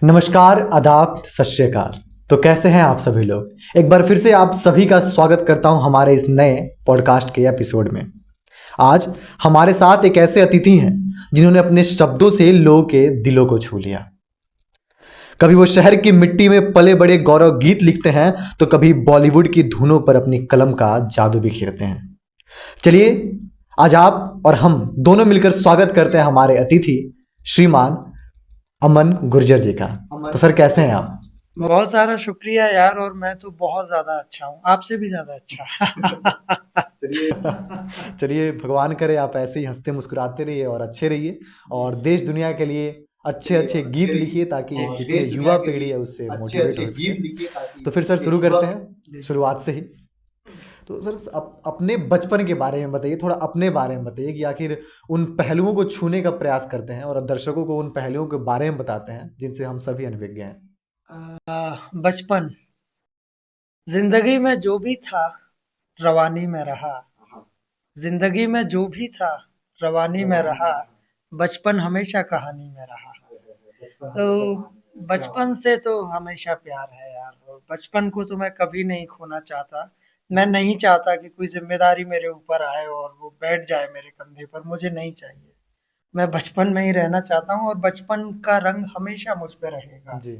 नमस्कार, आदाब, सत श्री अकाल। तो कैसे हैं आप सभी लोग। एक बार फिर से आप सभी का स्वागत करता हूं हमारे इस नए पॉडकास्ट के एपिसोड में। आज हमारे साथ एक ऐसे अतिथि हैं जिन्होंने अपने शब्दों से लोगों के दिलों को छू लिया। कभी वो शहर की मिट्टी में पले बड़े गौरव गीत लिखते हैं तो कभी बॉलीवुड की धुनों पर अपनी कलम का जादू बिखेरते हैं। चलिए आज आप और हम दोनों मिलकर स्वागत करते हैं हमारे अतिथि श्रीमान अमन गुर्जर जी का। तो सर कैसे हैं आप। बहुत सारा शुक्रिया यार। और मैं तो बहुत ज्यादा अच्छा हूँ, आपसे भी ज्यादा अच्छा। चलिए भगवान करे आप ऐसे ही हंसते मुस्कुराते रहिए और अच्छे रहिए और देश दुनिया के लिए अच्छे अच्छे गीत लिखिए ताकि जी जितने युवा पीढ़ी है उससे मोटिवेट हो सके। तो फिर सर शुरू करते हैं शुरुआत से ही। तो सर अपने बचपन के बारे में बताइए, थोड़ा अपने बारे में बताइए कि आखिर उन पहलुओं को छूने का प्रयास करते हैं और दर्शकों को उन पहलुओं के बारे में बताते हैं जिनसे हम सभी अनभिज्ञ हैं। बचपन जिंदगी में जो भी था रवानी में रहा। जिंदगी में जो भी था रवानी में रहा। बचपन हमेशा कहानी में रहा। तो बचपन से तो हमेशा प्यार है यार। और बचपन को तो मैं कभी नहीं खोना चाहता। मैं नहीं चाहता कि कोई जिम्मेदारी मेरे ऊपर आए और वो बैठ जाए मेरे कंधे पर, मुझे नहीं चाहिए। मैं बचपन में ही रहना चाहता हूँ और बचपन का रंग हमेशा मुझ पे रहेगा। जी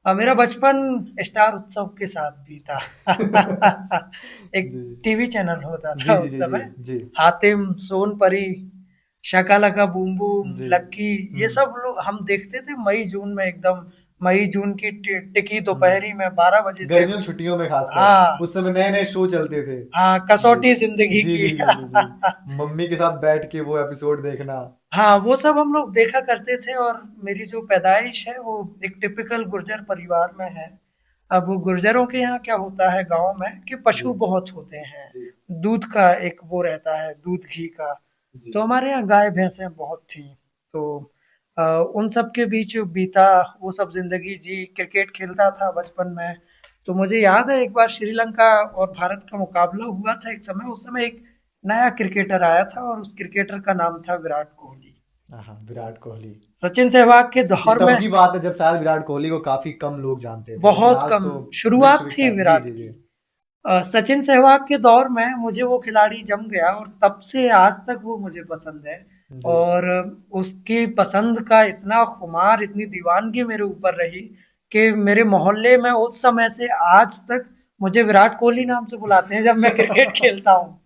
मेरा बचपन स्टार उत्सव के साथ बीता। एक जी टीवी चैनल होता जी था जी उस जी जी समय। जी हातिम, सोनपरी, शाकालाका बूम बूम, जी लक्की, ये सब लोग हम देखते थे मई जून में एकदम। मई जून की टिकी दोपहरी में 12 बजे से। गर्मियों की छुट्टियों में खासकर हाँ उस समय नए नए शो चलते थे। हाँ, जी कसौटी जिंदगी जी की। जी जी जी जी मम्मी के साथ बैठ के वो एपिसोड देखना। हाँ, वो सब हम लोग देखा करते थे। और मेरी जो पैदाइश है वो एक टिपिकल गुर्जर परिवार में है। अब वो गुर्जरों के यहाँ क्या होता है गांव में कि जी पशु बहुत होते हैं। दूध का एक वो रहता है, दूध घी का। तो हमारे यहाँ गाय भैंसें बहुत थी। तो उन सब के बीच बीता वो सब जिंदगी जी। क्रिकेट खेलता था बचपन में। तो मुझे याद है एक बार श्रीलंका और भारत का मुकाबला हुआ था एक समय। उस समय एक नया क्रिकेटर आया था और उस क्रिकेटर का नाम था विराट कोहली। हाँ, विराट कोहली। सचिन सहवाग के ये दौर तब में की बात है जब शायद विराट कोहली को काफी कम लोग जानते थे, लेकिन बहुत आज कम तो शुरुआत थी विश्वविख्यात। जी विराट जी की। जी सचिन सहवाग के दौर में मुझे वो खिलाड़ी जम गया और तब से आज तक वो मुझे पसंद है। जी और उसकी पसंद का इतना खुमार, इतनी दीवानगी मेरे ऊपर रही कि मेरे मोहल्ले में उस समय से आज तक मुझे विराट कोहली नाम से बुलाते हैं जब मैं क्रिकेट खेलता हूँ।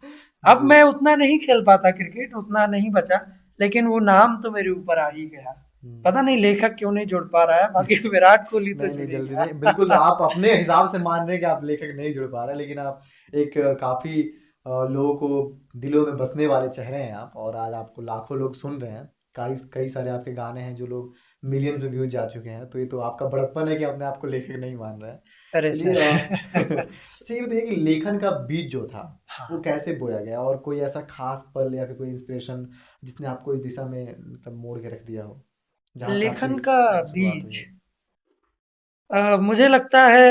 अब जी मैं उतना नहीं खेल पाता क्रिकेट, उतना नहीं बचा। लेकिन वो नाम तो मेरे ऊपर आ ही गया। हम्म। पता नहीं लेखक क्यों नहीं जुड़ पा रहा है, बाकी विराट कोहली तो नहीं नहीं जुड़ ही जल्दी गया। नहीं, बिल्कुल आप अपने हिसाब से मान रहे हैं कि आप लेखक नहीं जुड़ पा रहे, लेकिन आप एक काफी लोगों को दिलों में बसने वाले चेहरे हैं आप, और आज आपको लाखों लोग सुन रहे हैं। कई कई सारे आपके गाने हैं जो लोग मिलियंस में व्यूज जा चुके हैं, तो ये तो आपका बड़प्पन है कि अपने आप को लेखक नहीं मान रहे हैं। अरे चलिए सर। अच्छा ये बताइए कि लेखन का बीज जो था वो हाँ, कैसे बोया गया, और कोई ऐसा खास पल या फिर कोई इंस्पिरेशन जिसने आपको इस दिशा में मतलब मोड़ के रख दिया हो, जहाँ से आपकी लेखन का शुरुआत हुई बीज। हो। मुझे लगता है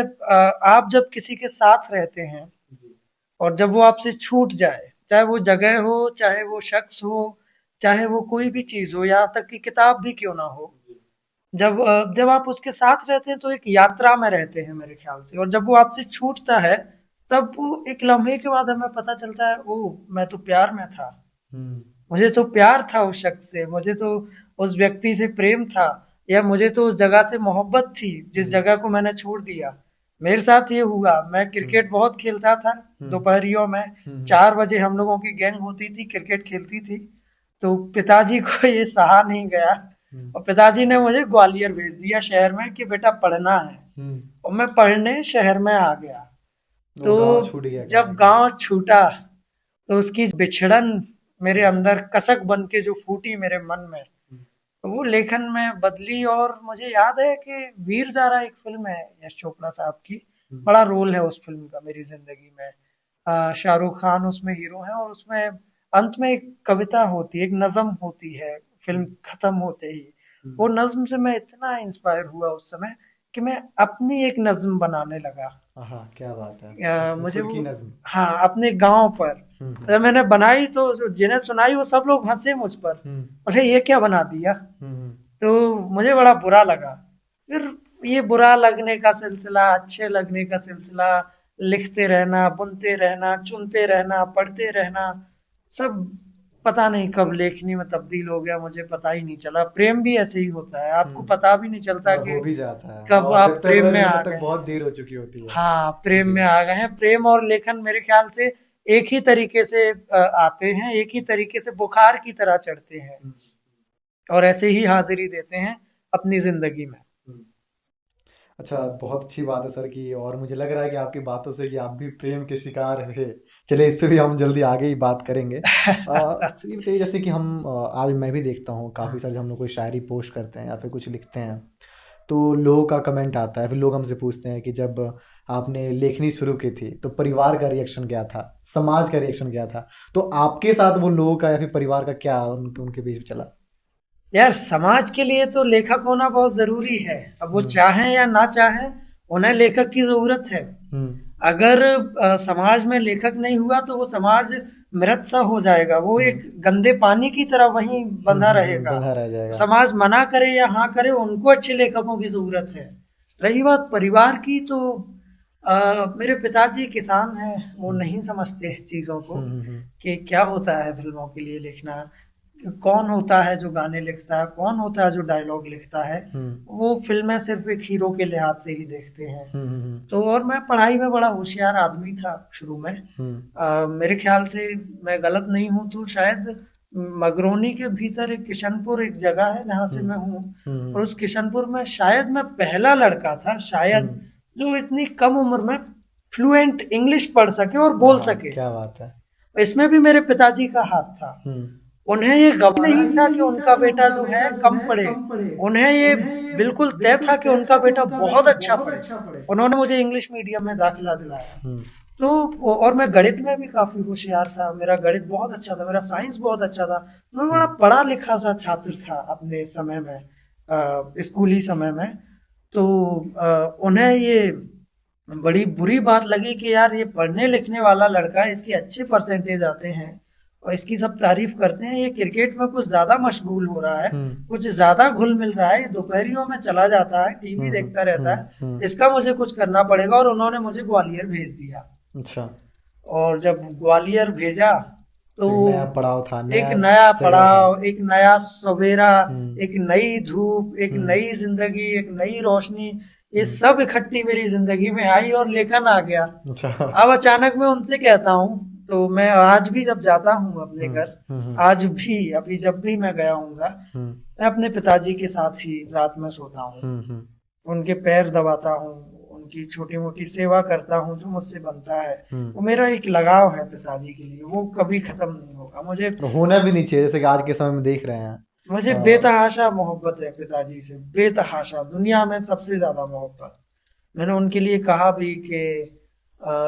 आप जब किसी के साथ रहते हैं जी और जब वो आपसे छूट जाए, चाहे वो जगह हो, चाहे वो शख्स हो, चाहे वो कोई भी चीज हो, यहाँ तक कि किताब भी क्यों ना हो। जब आप उसके साथ रहते हैं तो एक यात्रा में रहते हैं मेरे ख्याल से। और जब वो आपसे छूटता है तब वो एक लम्हे के बाद हमें पता चलता है, ओह मैं तो प्यार में था। हम्म मुझे तो प्यार था उस शख्स से, मुझे तो उस व्यक्ति से प्रेम था, या मुझे तो उस जगह से मोहब्बत थी जिस जी जगह को मैंने छोड़ दिया। मेरे साथ ये हुआ। मैं हम्म क्रिकेट बहुत खेलता था हम्म दोपहरियों में। हम्म 4 बजे हम लोगों की गैंग होती थी, क्रिकेट खेलती थी। तो पिताजी को ये सहा नहीं गया हम्म और पिताजी ने मुझे ग्वालियर भेज दिया शहर में कि बेटा पढ़ना है। हम्म और मैं पढ़ने शहर में आ गया। वो तो गांव छूट गया कहीं जब ना कहीं। गांव छूटा तो उसकी बिछड़न मेरे अंदर कसक बन के जो फूटी मेरे मन में, हम्म तो वो लेखन में बदली। और मुझे याद है कि वीर ज़ारा एक फिल्म है यश चोपड़ा साहब की। हम्म बड़ा रोल है उस फिल्म का मेरी जिंदगी में। शाहरुख खान उसमें हीरो है और उसमें अंत में एक कविता होती है, एक नज्म होती है फिल्म हम्म खत्म होते ही। वो हम्म। नज्म से मैं इतना इंस्पायर हुआ उस समय कि मैं अपनी एक नज्म बनाने लगा। हाँ क्या बात है। अपनी मुझे खुद वो, की नज्म। हाँ, अपने गांव पर हम्म जब मैंने बनाई तो जिन्हें सुनाई वो सब लोग हंसे मुझ पर। हम्म बोले ये क्या बना दिया। हम्म तो मुझे बड़ा बुरा लगा। फिर ये बुरा लगने का सिलसिला, अच्छे लगने का सिलसिला, लिखते रहना, बुनते रहना, चुनते रहना, पढ़ते रहना, सब पता नहीं कब लेखनी में तब्दील हो गया, मुझे पता ही नहीं चला। प्रेम भी ऐसे ही होता है, आपको पता भी नहीं चलता और कि हो भी जाता है, कब और जब आप तक प्रेम पता में चले आ तब तक गए बहुत हैं। देर हो चुकी होती है। हाँ, प्रेम जी। में आ गए हैं। प्रेम और लेखन मेरे ख्याल से एक ही तरीके से आते हैं, एक ही तरीके से बुखार की तरह चढ़ते हैं हम्म, और ऐसे ही हाजिरी देते हैं अपनी जिंदगी में। हम्म। अच्छा, बहुत अच्छी बात है सर की, और मुझे लग रहा है कि आपकी बातों से कि आप भी प्रेम के शिकार रहे। चलिए, इस पे भी हम जल्दी आगे ही बात करेंगे। सर ये बताइए, जैसे कि हम आज मैं भी देखता हूँ काफ़ी सारे, हम लोग कोई शायरी पोस्ट करते हैं या फिर कुछ लिखते हैं, तो लोगों का कमेंट आता है, फिर लोग हमसे पूछते हैं कि जब आपने लेखनी शुरू की थी तो परिवार का रिएक्शन क्या था, समाज का रिएक्शन क्या था, तो आपके साथ वो लोगों का या फिर परिवार का क्या उनके उनके बीच में चला? यार, समाज के लिए तो लेखक होना बहुत जरूरी है। अब वो हम्म। चाहें या ना चाहें, उन्हें लेखक की जरूरत है। हम्म। अगर समाज में लेखक नहीं हुआ तो वो समाज मृत सा हो जाएगा, वो हम्म। एक गंदे पानी की तरह वहीं बंधा रहेगा। बंधा रह जाएगा। समाज मना करे या हाँ करे, उनको अच्छे लेखकों की जरूरत है। रही बात परिवार की, तो मेरे पिताजी किसान हैं, वो हम्म। नहीं समझते चीजों को हम्म। हम्म। कि क्या होता है फिल्मों के लिए लिखना, कौन होता है जो गाने लिखता है, कौन होता है जो डायलॉग लिखता है। हम्म। वो फिल्में सिर्फ एक हीरो के लिहाज से ही देखते हैं। हम्म। हम्म। तो और मैं पढ़ाई में बड़ा होशियार आदमी था शुरू में। हम्म। मेरे ख्याल से, मैं गलत नहीं हूं तो शायद मगरोनी के भीतर एक किशनपुर एक जगह है जहां से हम्म। मैं हूँ, हम्म। और उस किशनपुर में शायद मैं पहला लड़का था, शायद, हम्म। जो इतनी कम उम्र में फ्लुएंट इंग्लिश पढ़ सके और बोल आहा, सके। क्या बात है। इसमें भी मेरे पिताजी का हाथ था। हम्म। उन्हें ये गम नहीं था कि उनका बेटा जो है कम पढ़े, उन्हें ये बिल्कुल तय था कि उनका बेटा बहुत अच्छा पढ़े। उन्होंने मुझे इंग्लिश मीडियम में दाखिला दिलाया। हम्म। तो और मैं गणित में भी काफी होशियार था, मेरा गणित बहुत अच्छा था, मेरा साइंस बहुत अच्छा था। मैं बड़ा हम्म। पढ़ा लिखा सा छात्र था अपने समय में, स्कूली समय में। तो उन्हें ये बड़ी बुरी बात लगी कि यार, ये पढ़ने लिखने वाला लड़का है, इसके अच्छे परसेंटेज आते हैं और इसकी सब तारीफ करते हैं, ये क्रिकेट में कुछ ज्यादा मशगूल हो रहा है, हम्म। कुछ ज्यादा घुल मिल रहा है, ये दोपहरियों में चला जाता है, टीवी हम्म। देखता रहता है, हम्म। इसका मुझे कुछ करना पड़ेगा। और उन्होंने मुझे ग्वालियर भेज दिया। अच्छा। और जब ग्वालियर भेजा तो तो एक नया पड़ाव था, एक नया नया जगह था। पड़ाव, एक नया सवेरा, हम्म। एक नई धूप, एक हम्म। नई जिंदगी, एक नई रोशनी, ये हम्म। सब इकट्ठी मेरी जिंदगी में आई और लेखन आ गया। अच्छा। अब अचानक मैं उनसे कहता हूँ, तो मैं आज भी जब जाता हूँ अपने हम्म। घर, हम्म। आज भी अभी जब भी मैं गया हूँगा, हम्म। मैं अपने पिताजी के साथ ही रात में सोता हूँ, हम्म। हम्म। उनके पैर दबाता हूँ, उनकी छोटी मोटी सेवा करता हूँ जो मुझसे बनता है। हम्म। वो मेरा एक लगाव है पिताजी के लिए, वो कभी खत्म नहीं होगा। मुझे और होना भी नहीं चाहिए, जैसे कि आज के समय में देख रहे हैं। मुझे अ, बेतहाशा मोहब्बत है पिताजी से, बेतहाशा, दुनिया में सबसे ज्यादा मोहब्बत। मैंने उनके लिए कहा भी कि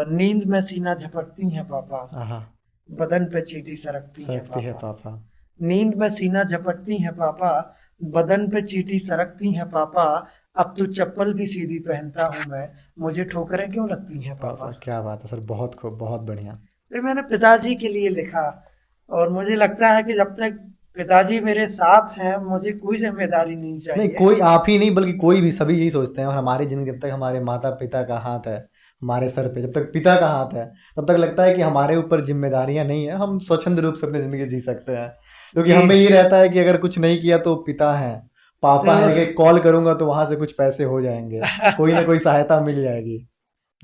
नींद में सीना झपकती है पापा, आहा, बदन पे चींटी सरकती है सरकती है पापा। पापा। नींद में सीना झपकती है पापा, बदन पे चींटी सरकती है पापा, अब तो चप्पल भी सीधी पहनता हूं मैं, मुझे ठोकरें क्यों लगती हैं पापा, पापा। क्या बात है सर, बहुत खूब, बहुत बढ़िया। फिर मैंने पिताजी के लिए लिखा, और मुझे लगता है कि जब तक पिताजी मेरे साथ हैं, मुझे कोई जिम्मेदारी नहीं नहीं, चाहिए। कोई आप ही नहीं बल्कि कोई भी, सभी यही सोचते हैं। और हमारी जिंदगी, जब तक हमारे माता पिता का हाथ है हमारे सर पे, जब तक पिता का हाथ है, तब तक लगता है कि हमारे ऊपर जिम्मेदारियां नहीं है, हम स्वच्छंद रूप से अपनी जिंदगी जी सकते हैं। क्योंकि जी। हमें ये रहता है कि अगर कुछ नहीं किया तो पिता हैं, तो पापा हैं, कि कॉल करूंगा तो वहां से कुछ पैसे हो जाएंगे, कोई ना कोई सहायता मिल जाएगी।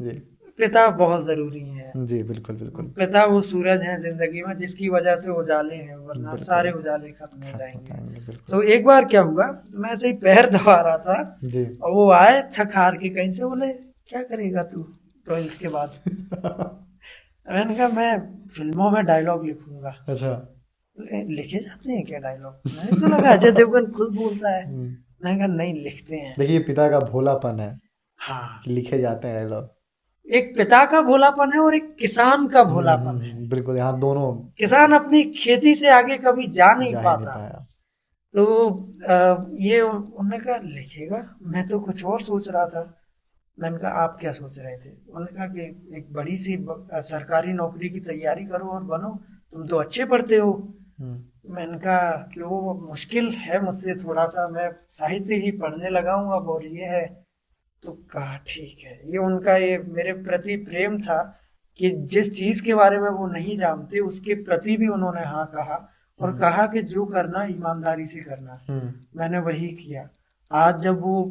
जी। पिता बहुत जरूरी है। जी, बिल्कुल बिल्कुल। पिता वो सूरज हैं जिंदगी में जिसकी वजह से उजाले हैं, वरना बिल्कुल सारे उजाले खत्म हो खत्म हो जाएंगे। जाएंगे, बिल्कुल। तो एक बार क्या हुआ, तो मैं ऐसे ही पैर दबा रहा था, जी। और वो आए थक हार के कहीं से, बोले क्या करेगा तू 12th के बाद। मैंने कहा मैं फिल्मों में डायलॉग लिखूंगा। अच्छा। बोले, लिखे जाते हैं क्या डायलॉग? मैंने तो लगा अजय देवगन खुद बोलता है। हम्म। मैंने कहा नहीं, लिखते हैं। देखिए, पिता का भोलापन है हाँ, कि लिखे जाते हैं डायलॉग। एक पिता का भोलापन है और एक किसान का भोलापन है। बिल्कुल, यहाँ दोनों किसान अपनी खेती से आगे कभी जा नहीं जा ही नहीं पाता। पाया। तो ये उन्होंने कहा लिखेगा, मैं तो कुछ और सोच रहा था। मैंने कहा आप क्या सोच रहे थे? उन्होंने कहा कि एक बड़ी सी सरकारी नौकरी की तैयारी करो और बनो, तुम तो अच्छे पढ़ते हो। हम्म। मैंने कहा कि वो मुश्किल है मुझसे थोड़ा सा, मैं साहित्य ही पढ़ने लगा हूँ अब, और ये है तो कहा ठीक है, ये उनका ये मेरे प्रति प्रेम था कि जिस चीज के बारे में वो नहीं जानते उसके प्रति भी उन्होंने हाँ कहा, और कहा कि जो करना ईमानदारी से करना। मैंने वही किया। आज जब वो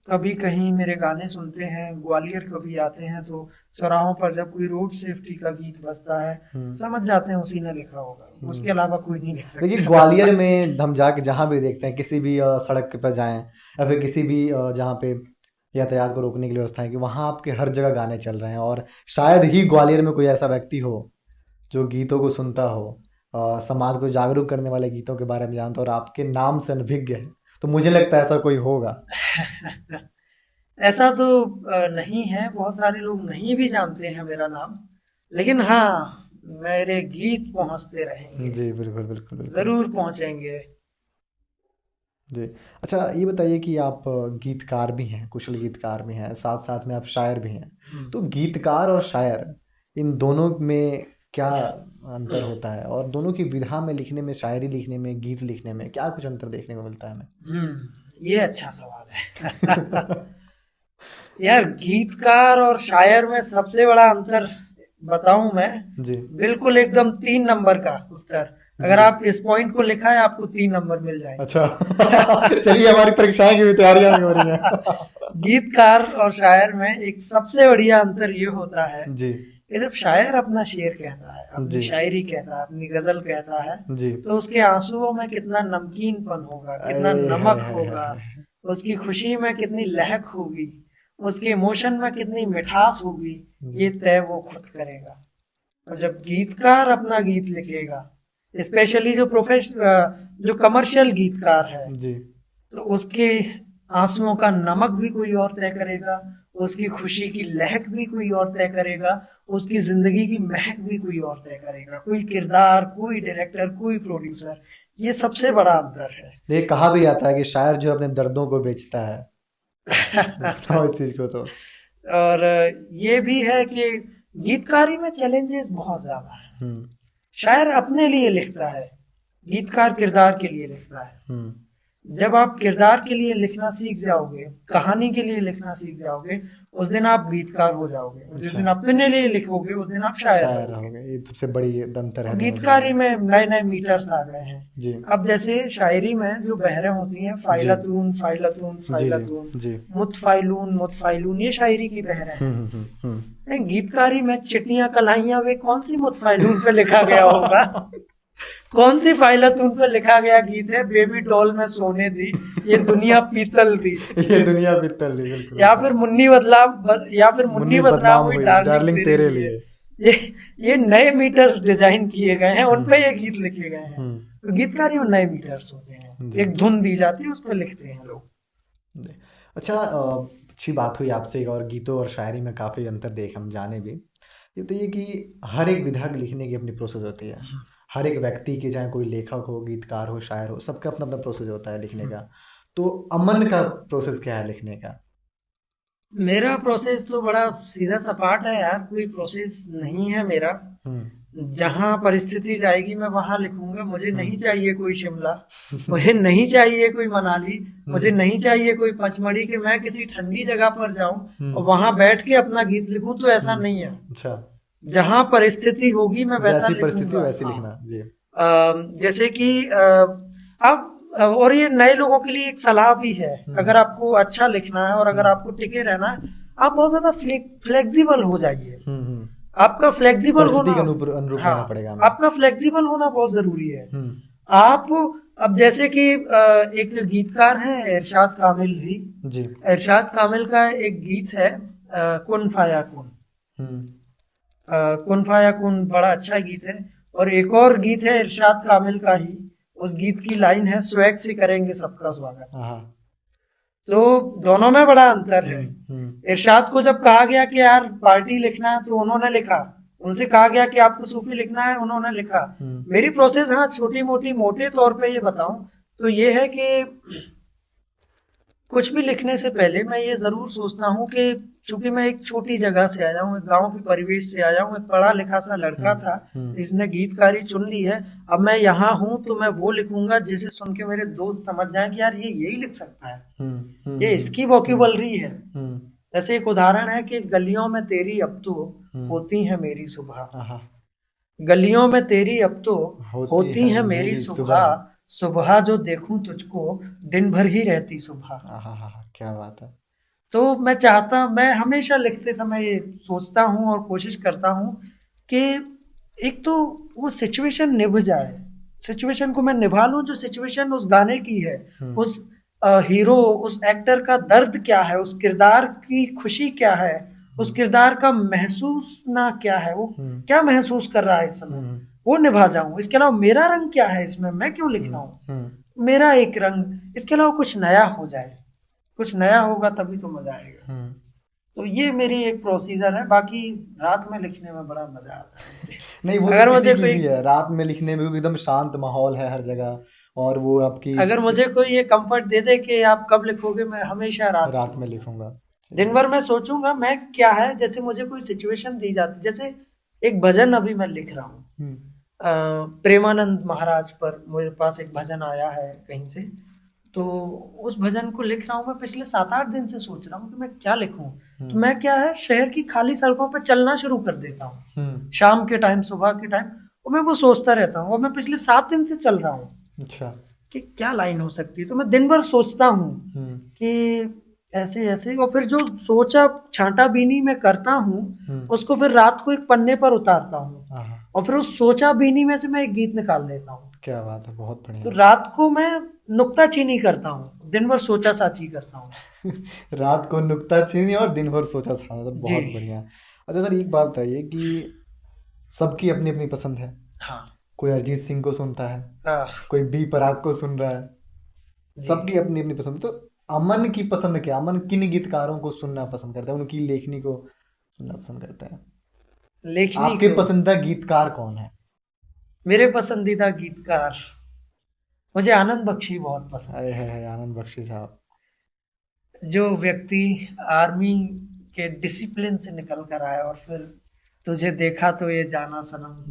कभी कहीं मेरे गाने सुनते हैं, ग्वालियर कभी आते हैं, तो चौराहों पर जब कोई रोड सेफ्टी का गीत बजता है, समझ जाते हैं उसी ने लिखा होगा, उसके अलावा कोई नहीं लिख सकता। देखिए ग्वालियर में हम जाके जहाँ भी देखते हैं, किसी भी सड़क पर जाएं या फिर किसी भी जहाँ पे यातायात को रोकने की व्यवस्था है, कि वहाँ आपके हर जगह गाने चल रहे हैं, और शायद ही ग्वालियर में कोई ऐसा व्यक्ति हो जो गीतों को सुनता हो, समाज को जागरूक करने वाले गीतों के बारे में जानता हो और आपके नाम से अनभिज्ञ है। तो मुझे लगता है ऐसा कोई होगा। ऐसा तो नहीं है, बहुत सारे लोग नहीं भी जानते हैं मेरा नाम, लेकिन हाँ, मेरे गीत पहुंचते रहेंगे। जी बिल्कुल बिल्कुल बिल्कुल। जरूर पहुंचेंगे। जी। अच्छा ये बताइए कि आप गीतकार भी हैं, कुशल गीतकार भी हैं, साथ साथ में आप शायर भी हैं। तो गीतकार और शायर, इन दोनों में क्या अंतर होता है, और दोनों की विधा में लिखने में, शायरी लिखने में, गीत लिखने में क्या कुछ अंतर देखने को मिलता है हमें? ये अच्छा सवाल है। यार, गीतकार और शायर में सबसे बड़ा अंतर बताऊं मैं? जी बिल्कुल एकदम 3 नंबर का उत्तर। अगर आप इस पॉइंट को लिखा है, आपको 3 नंबर मिल जाएंगे। अच्छा। चलिए, हमारी परीक्षाएं की भी तैयारियां हो रही हैं। गीतकार और शायर में एक सबसे बढ़िया अंतर ये होता है जी कि जब शायर अपना शेर कहता है, अपनी जी शायरी कहता है, अपनी गजल कहता है, जी तो उसके आंसुओं में कितना नमकीनपन होगा, कितना अरे नमक है, होगा, है। उसकी खुशी में कितनी लहक होगी, उसके इमोशन में कितनी मिठास होगी, ये तय वो खुद करेगा। और जब गीतकार अपना गीत लिखेगा, स्पेशली जो कमर्शियल गीतकार है, जी तो उसके आंसुओं का नमक भी कोई और तय करेगा, उसकी खुशी की लहक भी कोई और तय करेगा, उसकी जिंदगी की महक भी कोई और तय करेगा। कोई किरदार, कोई डायरेक्टर, कोई प्रोड्यूसर। ये सबसे बड़ा अंतर है। ये कहा भी जाता है कि शायर जो अपने दर्दों को बेचता है। इस चीज को तो और ये भी है कि गीतकारी में चैलेंजेस बहुत ज्यादा है। शायर अपने लिए लिखता है, गीतकार किरदार के लिए लिखता है। जब आप किरदार के लिए लिखना सीख जाओगे, कहानी के लिए लिखना सीख जाओगे, उस दिन आप गीतकार हो जाओगे। और जिस दिन अपने लिए लिखोगे, उस दिन आप शायर रहोगे। ये सबसे बड़ी अंतर है। गीतकारी में नए नए मीटर्स आ गए हैं। जी। अब जैसे शायरी में जो बहरें होती हैं, फाइलतून फाइलतून फाइलतून, मुतफाइलून मुतफाइलून, ये शायरी की बहरें हैं। गीतकारी में चिट्टियां कलाइयां, वे कौन सी मुतफाइलून पे लिखा गया होगा? कौन सी फाइलतून पे लिखा गया गीत है? बेबी डॉल में सोने दी, ये दुनिया पीतल थी। ये दुनिया पीतल थी, बिल्कुल। या फिर मुन्नी बदनाम हुई डार्लिंग तेरे लिए। ये नए मीटर्स डिजाइन किए गए हैं, उनपे ये गीत लिखे गए हैं। तो गीतकारी में नए मीटर्स होते हैं, एक धुन दी जाती है, उस पर लिखते हैं लोग। अच्छा, अच्छी बात हुई आपसे, और गीतों और शायरी में काफ़ी अंतर देख हम जाने भी। ये तो ये कि हर एक विधा लिखने की अपनी प्रोसेस होती है। हर एक व्यक्ति की, चाहे कोई लेखक हो, गीतकार हो, शायर हो, सबका अपना अपना प्रोसेस होता है लिखने का। तो अमन का प्रोसेस क्या है लिखने का? मेरा प्रोसेस तो बड़ा सीधा सपाट है यार, कोई प्रोसेस नहीं है मेरा। जहां परिस्थिति जाएगी मैं वहां लिखूंगा। मुझे नहीं चाहिए कोई शिमला, मुझे नहीं चाहिए कोई मनाली, मुझे नहीं चाहिए कोई पचमढ़ी कि मैं किसी ठंडी जगह पर जाऊं और वहां बैठ के अपना गीत लिखूं। तो ऐसा नहीं है। अच्छा। जहां परिस्थिति होगी मैं वैसा परिस्थिति वैसी लिखना। जी। जैसे कि अब और ये नए लोगों के लिए एक सलाह भी है। अगर आपको अच्छा लिखना है और अगर आपको टिके रहना है, आप बहुत ज्यादा फ्लेक्सिबल हो जाइए। आपका फ्लेक्सिबल होना, रहना पड़ेगा। आपका फ्लेक्सिबल होना बहुत जरूरी है। आप अब जैसे कि एक गीतकार है इरशाद कामिल भी। जी। इरशाद कामिल का एक गीत है कुन फाया कुन। कुन फाया कुन बड़ा अच्छा गीत है। और एक और गीत है इरशाद कामिल का ही, उस गीत की लाइन है, स्वैग से करेंगे सबका स्वागत। तो दोनों में बड़ा अंतर है। इरशाद को जब कहा गया कि यार पार्टी लिखना है, तो उन्होंने लिखा। उनसे कहा गया कि आपको सूफी लिखना है, उन्होंने लिखा। मेरी प्रोसेस, हाँ, छोटी मोटी मोटे तौर पे ये बताऊं तो ये है कि कुछ भी लिखने से पहले मैं ये जरूर सोचता हूँ कि चूंकि मैं एक छोटी जगह से आया हूँ, एक गांव के परिवेश से आया हूँ, एक पढ़ा लिखा सा लड़का था जिसने गीतकारी चुन ली है। अब मैं यहाँ हूँ तो मैं वो लिखूंगा जिसे सुन के मेरे दोस्त समझ जाए कि यार ये यही लिख सकता है, ये इसकी वोकेबलरी है। ऐसे एक उदाहरण है कि गलियों में तेरी अब तो हम्म। होती है मेरी सुबह, आहा। गलियों में तेरी अब तो होती होती है है मेरी मेरी सुबह, सुबह। सुबह जो देखूं तुझको दिन भर ही रहती सुबह। आहा हा हा, क्या बात है। तो मैं हमेशा लिखते समय ये सोचता हूँ और कोशिश करता हूँ कि एक तो वो सिचुएशन निभ जाए, सिचुएशन को मैं निभा लूं, जो सिचुएशन उस गाने की है, हम्म। उस हीरो, उस एक्टर का दर्द क्या है, उस किरदार की खुशी क्या है, उस हम्म। किरदार का महसूस ना क्या है, वो हम्म। क्या महसूस कर रहा है इस समय, हम्म। वो निभा जाऊं। इसके अलावा मेरा रंग क्या है इसमें, मैं क्यों लिख हम्म। रहा हूँ, हम्म। मेरा एक रंग, इसके अलावा कुछ नया हो जाए, कुछ नया होगा तभी तो मजा आएगा। हम्म। तो ये मेरी एक प्रोसीजर है, बाकी रात में लिखने में बड़ा मजा आता है मुझे। नहीं, वो तो अगर किसी मुझे की कोई भी है, रात में लिखने में भी एकदम शांत माहौल है हर जगह। और वो आपकी अगर मुझे कोई ये कंफर्ट दे दे कि आप कब लिखोगे, मैं हमेशा रात रात में लिखूंगा। लिखूंगा। दिन चलिए। भर मैं सोचूंगा मैं क्या है, जैसे मुझे कोई सिचुएशन दी जाती, जैसे एक भजन अभी मैं लिख रहा हूँ, हम्म। प्रेमानंद महाराज पर मेरे पास एक भजन आया है कहीं से। तो उस भजन को लिख रहा हूँ, मैं पिछले 7-8 दिन से सोच रहा हूँ कि मैं क्या लिखूं। तो हम्म। मैं क्या है, शहर की खाली सड़कों पर चलना शुरू कर देता हूँ, हम्म। शाम के टाइम, सुबह के टाइम, और मैं वो सोचता रहता हूँ, और मैं पिछले 7 दिन से चल रहा हूँ अच्छा। कि क्या लाइन हो सकती है। तो मैं दिन भर सोचता हूँ हम्म। कि ऐसे ऐसे, और फिर जो सोचा छांटा बीनी में करता हूँ, हम्म। उसको फिर रात को एक पन्ने पर उतारता हूँ, आहा। और फिर उस सोचा बीनी में से मैं एक गीत निकाल लेता हूँ। क्या बात है, बहुत तो बढ़िया। रात को मैं नुक्ताचीनी करता हूँ, दिन भर सोचा साची करता हूँ। रात को नुक्ताचीनी और दिन भर सोचा था, तो जी। बहुत बढ़िया। अच्छा सर, एक बात बताइए कि सबकी अपनी अपनी पसंद है। हाँ। कोई अरिजीत सिंह को सुनता है, हाँ। कोई बी प्राक को सुन रहा है। जी। सबकी अपनी अपनी पसंद। तो अमन की पसंद क्या, अमन किन गीतकारों को सुनना पसंद करता है, उनकी लेखनी को सुनना पसंद करता है? लेखनी आपके को, पसंदीदा गीतकार कौन है? मेरे पसंदीदा गीतकार, मुझे आनंद बख्शी बहुत पसंद हाय है। हाय हाय, आनंद बख्शी साहब। जो व्यक्ति आर्मी के डिसिप्लिन से निकल कर आया और फिर तुझे देखा तो ये जाना सनम,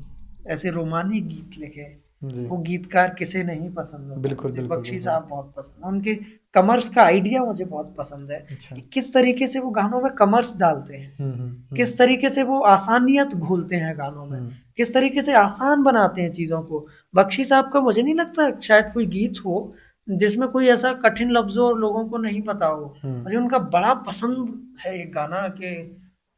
ऐसे रोमानी गीत लिखे, जी। वो गीतकार किसे नहीं पसंद होता। बिल्कुल मुझे बिल्कुल बख्शी बिल्कुल। साहब बहुत पसंद है, उनके कमर्स का आइडिया मुझे बहुत पसंद है अच्छा। कि किस तरीके से वो गानों में कमर्स डालते हैं, हम्म। किस तरीके से वो आसानियत घोलते हैं गानों में, हम्म। किस तरीके से आसान बनाते हैं चीजों को। बख्शी साहब का मुझे नहीं लगता शायद कोई गीत हो जिसमें कोई ऐसा कठिन लफ्जों और लोगों को नहीं पता हो। हम्म। मुझे उनका बड़ा पसंद है एक गाना कि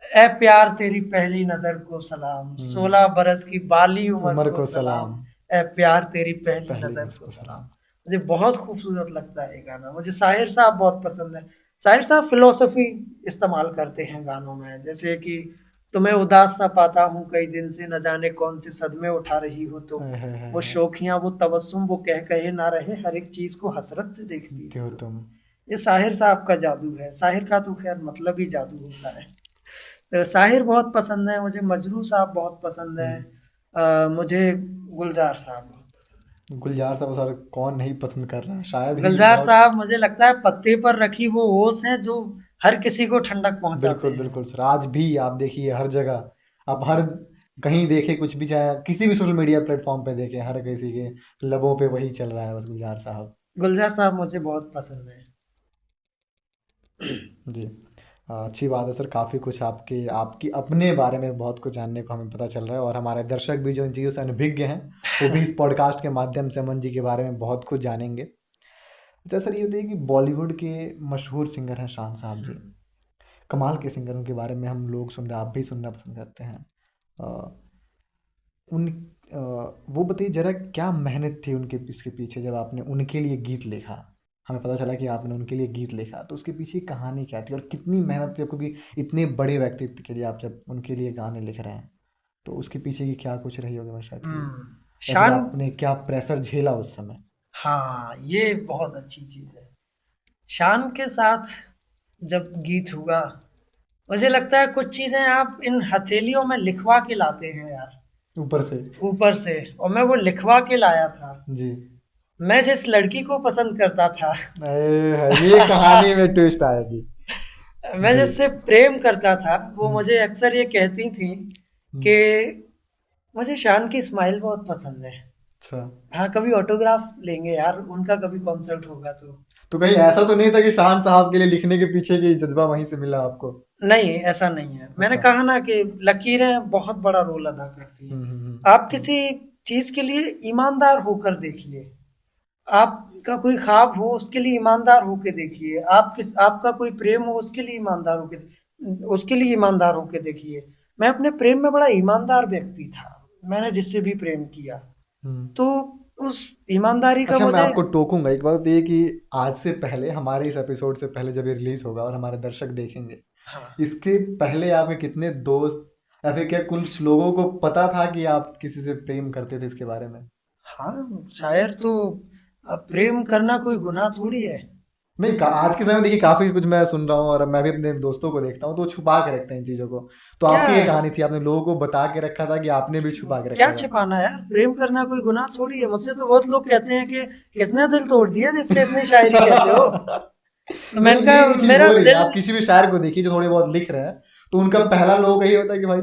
ए प्यार तेरी पहली नजर को सलाम, हम्म। 16 बरस की बाली उम्र उमर को को सलाम, सलाम। ए प्यार तेरी पहली पहली नजर नजर को को सलाम। सलाम। मुझे बहुत खूबसूरत लगता है ये गाना। मुझे साहिर साहब बहुत पसंद है। साहिर साहब फिलोसफी इस्तेमाल करते हैं गानों में, जैसे कि तुम्हें उदास सा पाता हूँ कई दिन से, न जाने कौन से सदमे उठा रही हो तुम, हाय हाय हाय वो हाय। शोखियां वो तबस्सुम वो कह कहे ना रहे, हर एक चीज को हसरत से देखती हो क्यों तुम। तुम। ये साहिर साहब का जादू है। साहिर का तो खैर मतलब ही जादू होता है। तो साहिर बहुत पसंद है मुझे, मजरू साहब बहुत पसंद है, हम्म। मुझे गुलजार साहब बहुत पसंद गुलजार साहब सर, कौन नहीं पसंद कर रहा है, शायद है। ही गुलजार बहुत। साहब मुझे लगता है पत्ते पर रखी वो ओस है जो हर किसी को ठंडक पहुंचाते बिल्कुल हैं। बिल्कुल सर, आज भी आप देखिए हर जगह, आप हर कहीं देखे कुछ भी, चाहे किसी भी सोशल मीडिया प्लेटफॉर्म पे देखें, हर किसी के लबों पे वही चल रहा है, बस गुलजार साहब। गुलजार साहब मुझे बहुत पसंद है। जी। अच्छी बात है सर, काफ़ी कुछ आपके आपकी अपने बारे में बहुत कुछ जानने को हमें पता चल रहा है, और हमारे दर्शक भी जो इन चीज़ों से अनभिज्ञ हैं, वो भी इस पॉडकास्ट के माध्यम से अमन जी के बारे में बहुत कुछ जानेंगे। अच्छा सर, ये बताइए कि बॉलीवुड के मशहूर सिंगर हैं शान साहब जी, कमाल के सिंगर, उनके बारे में हम लोग सुन रहे हैं, आप भी सुनना पसंद करते हैं। अ, उन वो बताइए जरा, क्या मेहनत थी उनके इसके पीछे, जब आपने उनके लिए गीत लिखा? हमें पता चला कि आपने उनके लिए गीत लिखा, तो उसके पीछे कहानी क्या थी और कितनी मेहनत थी? क्योंकि इतने बड़े व्यक्तित्व के लिए आप जब उनके लिए गाने लिख रहे हैं, तो उसके पीछे की क्या कुछ रही होगी शायद की, या फिर शान, आपने क्या प्रेशर झेला उस समय? हाँ ये बहुत अच्छी चीज है। शान के साथ जब गीत हुआ, मुझे लगता है कुछ चीजें आप इन हथेलियों में लिखवा के लाते हैं यार, ऊपर से। ऊपर से, और मैं वो लिखवा के लाया था। जी। मैं जिस लड़की को पसंद करता था ये कहानी में ट्विस्ट आएगी। मैं जी। जिससे प्रेम करता था, वो हम्म। मुझे अक्सर ये कहती थी हम्म। कि मुझे शान की स्माइल बहुत पसंद है। अच्छा। हाँ कभी ऑटोग्राफ लेंगे यार, उनका कभी कॉन्सर्ट होगा तो। तो कहीं ऐसा तो नहीं था कि शान साहब के लिए लिखने के पीछे की जज्बा वहीं से मिला आपको? नहीं, ऐसा नहीं है। मैंने अच्छा। कहा ना कि लकीरें बहुत बड़ा रोल अदा करती हैं। आप किसी चीज के लिए ईमानदार होकर देखिए, आपका कोई ख्वाब हो उसके लिए ईमानदार होके देखिए, आपका कोई प्रेम हो उसके लिए ईमानदार होके देखिए। मैं अपने प्रेम में बड़ा ईमानदार व्यक्ति था, मैंने जिससे भी प्रेम किया तो उस ईमानदारी का अच्छा, मैं मुझे। आपको टोकूंगा। एक बात ये कि आज से पहले, हमारे इस एपिसोड से पहले जब ये रिलीज होगा और हमारे दर्शक देखेंगे, हाँ, इसके पहले आपके कितने दोस्त या फिर क्या कुछ लोगों को पता था कि आप किसी से प्रेम करते थे इसके बारे में? हाँ, शायर तो अब प्रेम करना कोई गुनाह थोड़ी है। नहीं, आज के समय में देखिए काफी कुछ मैं सुन रहा हूँ और मैं भी अपने दोस्तों को देखता हूँ तो वो छुपा के रखते हैं इन चीजों को। तो क्या आपकी ये कहानी थी, आपने लोगों को बता के रखा था कि आपने भी छुपा के क्या रखा था? छिपाना यार, प्रेम करना कोई गुनाह थोड़ी है। मुझसे तो बहुत लोग कहते हैं कि किसने दिल तोड़ दिया जिससे इतनी शायरी कहते हो। तो नहीं, मैंने ये कहा चीज मेरा हो रही है। दिल। आप किसी भी शायर को देखिए जो थोड़े बहुत लिख रहे हैं, तो उनका पहला लोग यही होता है कि भाई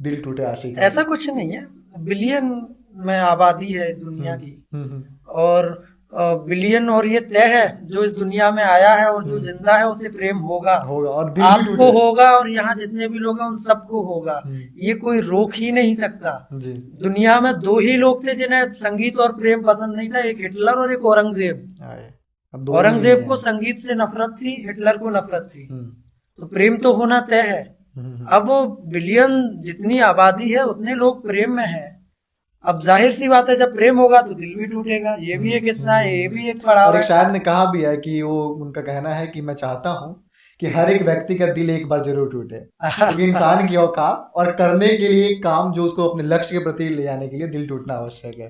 दिल टूटे आशिक है। ऐसा कुछ नहीं है, बिलियन में आबादी है इस हम्म दुनिया की, हम्म और बिलियन, और ये तय है जो इस दुनिया में आया है और जो हम्म। जिंदा है उसे प्रेम होगा। होगा और दिल भी आपको टूटे। होगा और यहाँ जितने भी लोग हैं उन सबको होगा। ये कोई रोक ही नहीं सकता। जी। दुनिया में दो ही लोग थे जिन्हें संगीत और प्रेम पसंद नहीं था, एक हिटलर और एक औरंगजेब। आए, अब दोनों ही नहीं औरंगजेब को है। संगीत से नफरत थी, हिटलर को नफरत थी। हम्म तो प्रेम तो होना तय है। हम्म अब वो बिलियन जितनी आबादी है उतने लोग प्रेम में हैं। अब जाहिर सी बात है, जब प्रेम होगा तो दिल भी टूटेगा। ये भी एक हिस्सा है, ये भी एक पड़ाव और एक है। शायर ने कहा भी है कि वो, उनका कहना है कि मैं चाहता हूँ कि हर एक व्यक्ति का दिल एक बार जरूर टूटे, क्योंकि इंसान की औकात और करने के लिए काम जो उसको अपने लक्ष्य के प्रति ले जाने के लिए दिल टूटना आवश्यक है।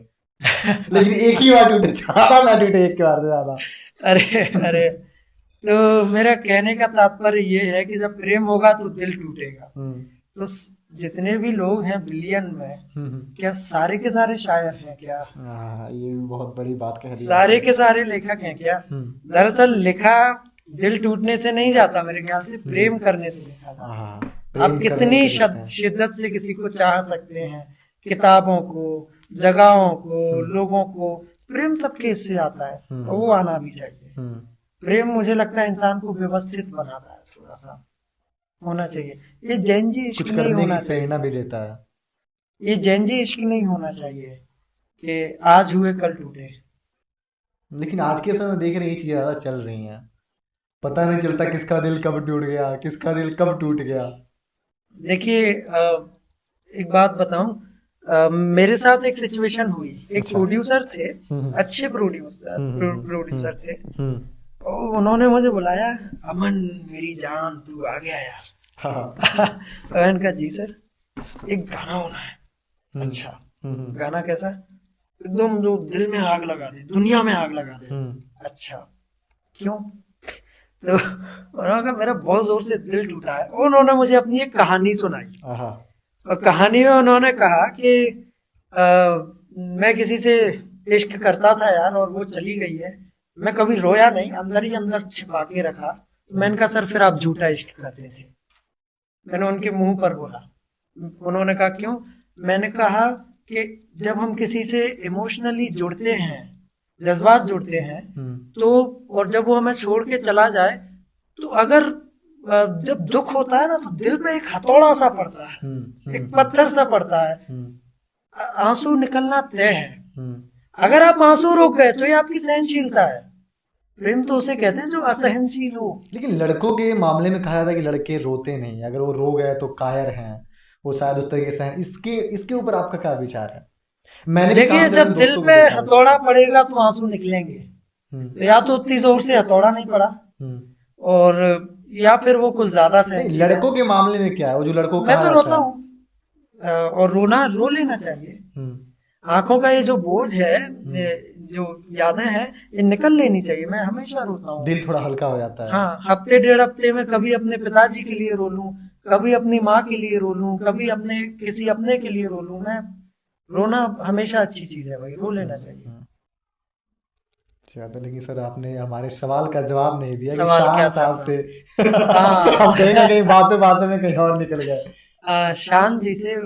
लेकिन एक ही बार टूटे, ज्यादा ना टूटे, एक के बार से ज्यादा। अरे अरे, तो मेरा कहने का तात्पर्य ये है कि जब प्रेम होगा तो दिल टूटेगा। तो जितने भी लोग हैं बिलियन में, क्या सारे के सारे शायर हैं क्या? ये भी बहुत बड़ी बात कह दी सारे आपने। के सारे लेखक हैं क्या? दरअसल लिखा दिल टूटने से नहीं जाता, मेरे ख्याल से प्रेम करने से लिखा जाता। हाँ, आप प्रेम करने कितनी से लिखते हैं। शिद्दत से किसी को चाह सकते हैं, किताबों को, जगहों को, लोगों को। प्रेम सबके इससे आता है और वो आना भी चाहिए। प्रेम मुझे लगता है इंसान को व्यवस्थित बनाता है, थोड़ा सा होना चाहिए। ये जैनजी इश्क कुछ नहीं करने होना की प्रेरणा भी चाहिए। देता है। ये जैनजी इश्क नहीं होना चाहिए कि आज हुए कल टूटे। लेकिन आज के समय में देख रहे ये चीजें ज्यादा चल रही हैं। पता नहीं चलता किसका दिल कब टूट गया, किसका दिल कब टूट गया। देखिए, एक बात बताऊं, मेरे साथ एक सिचुएशन हुई। एक अच्छा। प्रोड्यूसर थे, अच्छे प्रोड्यूसर थे। और उन्होंने मुझे बुलाया, अमन मेरी जान तू आ गया यार। हाँ। मैंने कहा जी सर, एक गाना होना है। अच्छा, गाना कैसा? एकदम जो दिल में आग लगा दे, दुनिया में आग लगा दे। अच्छा, क्यों? तो उन्होंने कहा मेरा बहुत जोर से दिल टूटा है। उन्होंने मुझे अपनी एक कहानी सुनाई, और कहानी में उन्होंने कहा कि मैं किसी से इश्क करता था यार, और वो चली गई है। मैं कभी रोया नहीं, अंदर ही अंदर छिपा के रखा। तो मैंने कहा सर फिर आप झूठा इश्क करते थे। मैंने उनके मुंह पर बोला। उन्होंने कहा क्यों? मैंने कहा कि जब हम किसी से इमोशनली जुड़ते हैं, जज्बात जुड़ते हैं, तो और जब वो हमें छोड़ के चला जाए, तो अगर जब दुख होता है ना, तो दिल पे एक हथौड़ा सा पड़ता है, एक पत्थर सा पड़ता है। आंसू निकलना तय है। अगर आप आंसू रोक गए तो ये आपकी सहनशीलता है। प्रेम तो उसे कहते हैं जो असहनशील हो। लेकिन लड़कों के मामले में कहा जाता है कि लड़के रोते नहीं, अगर वो रो गए तो कायर हैं, वो शायद उस तरीके से। इसके ऊपर आपका क्या विचार है? मैंने भी देखिए, काफी सारे जब दिल दोस्तों को पे देखा है हथौड़ा पड़ेगा तो आंसू निकलेंगे। तो या तो उतनी जोर से हथौड़ा नहीं पड़ा, और या फिर वो कुछ ज्यादा नहीं, सहनशील है। लड़कों के मामले में क्या है, वो जो लड़कों को मैं कहा तो जाता रोता है। हूँ, और रो लेना चाहिए। आंखों का ये जो बोझ है, ये जो यादें हैं, ये निकल लेनी चाहिए। मैं हमेशा रोता हूँ। दिल थोड़ा हल्का हो जाता है। हाँ, हफ्ते डेढ़ हफ्ते में कभी अपने पिताजी के लिए रो लूं, कभी अपनी माँ के लिए रो लूं, कभी अपने किसी अपने के लिए रो लूं। मैं रोना हमेशा अच्छी चीज है भाई, रो लेना चाहिए। तो लेकिन सर आपने हमारे सवाल का जवाब नहीं दिया कि सवाल क्या शान था साहब से हाँ। हम कहीं ना कहीं बातों बातों में कहीं और निकल गए। शान जी से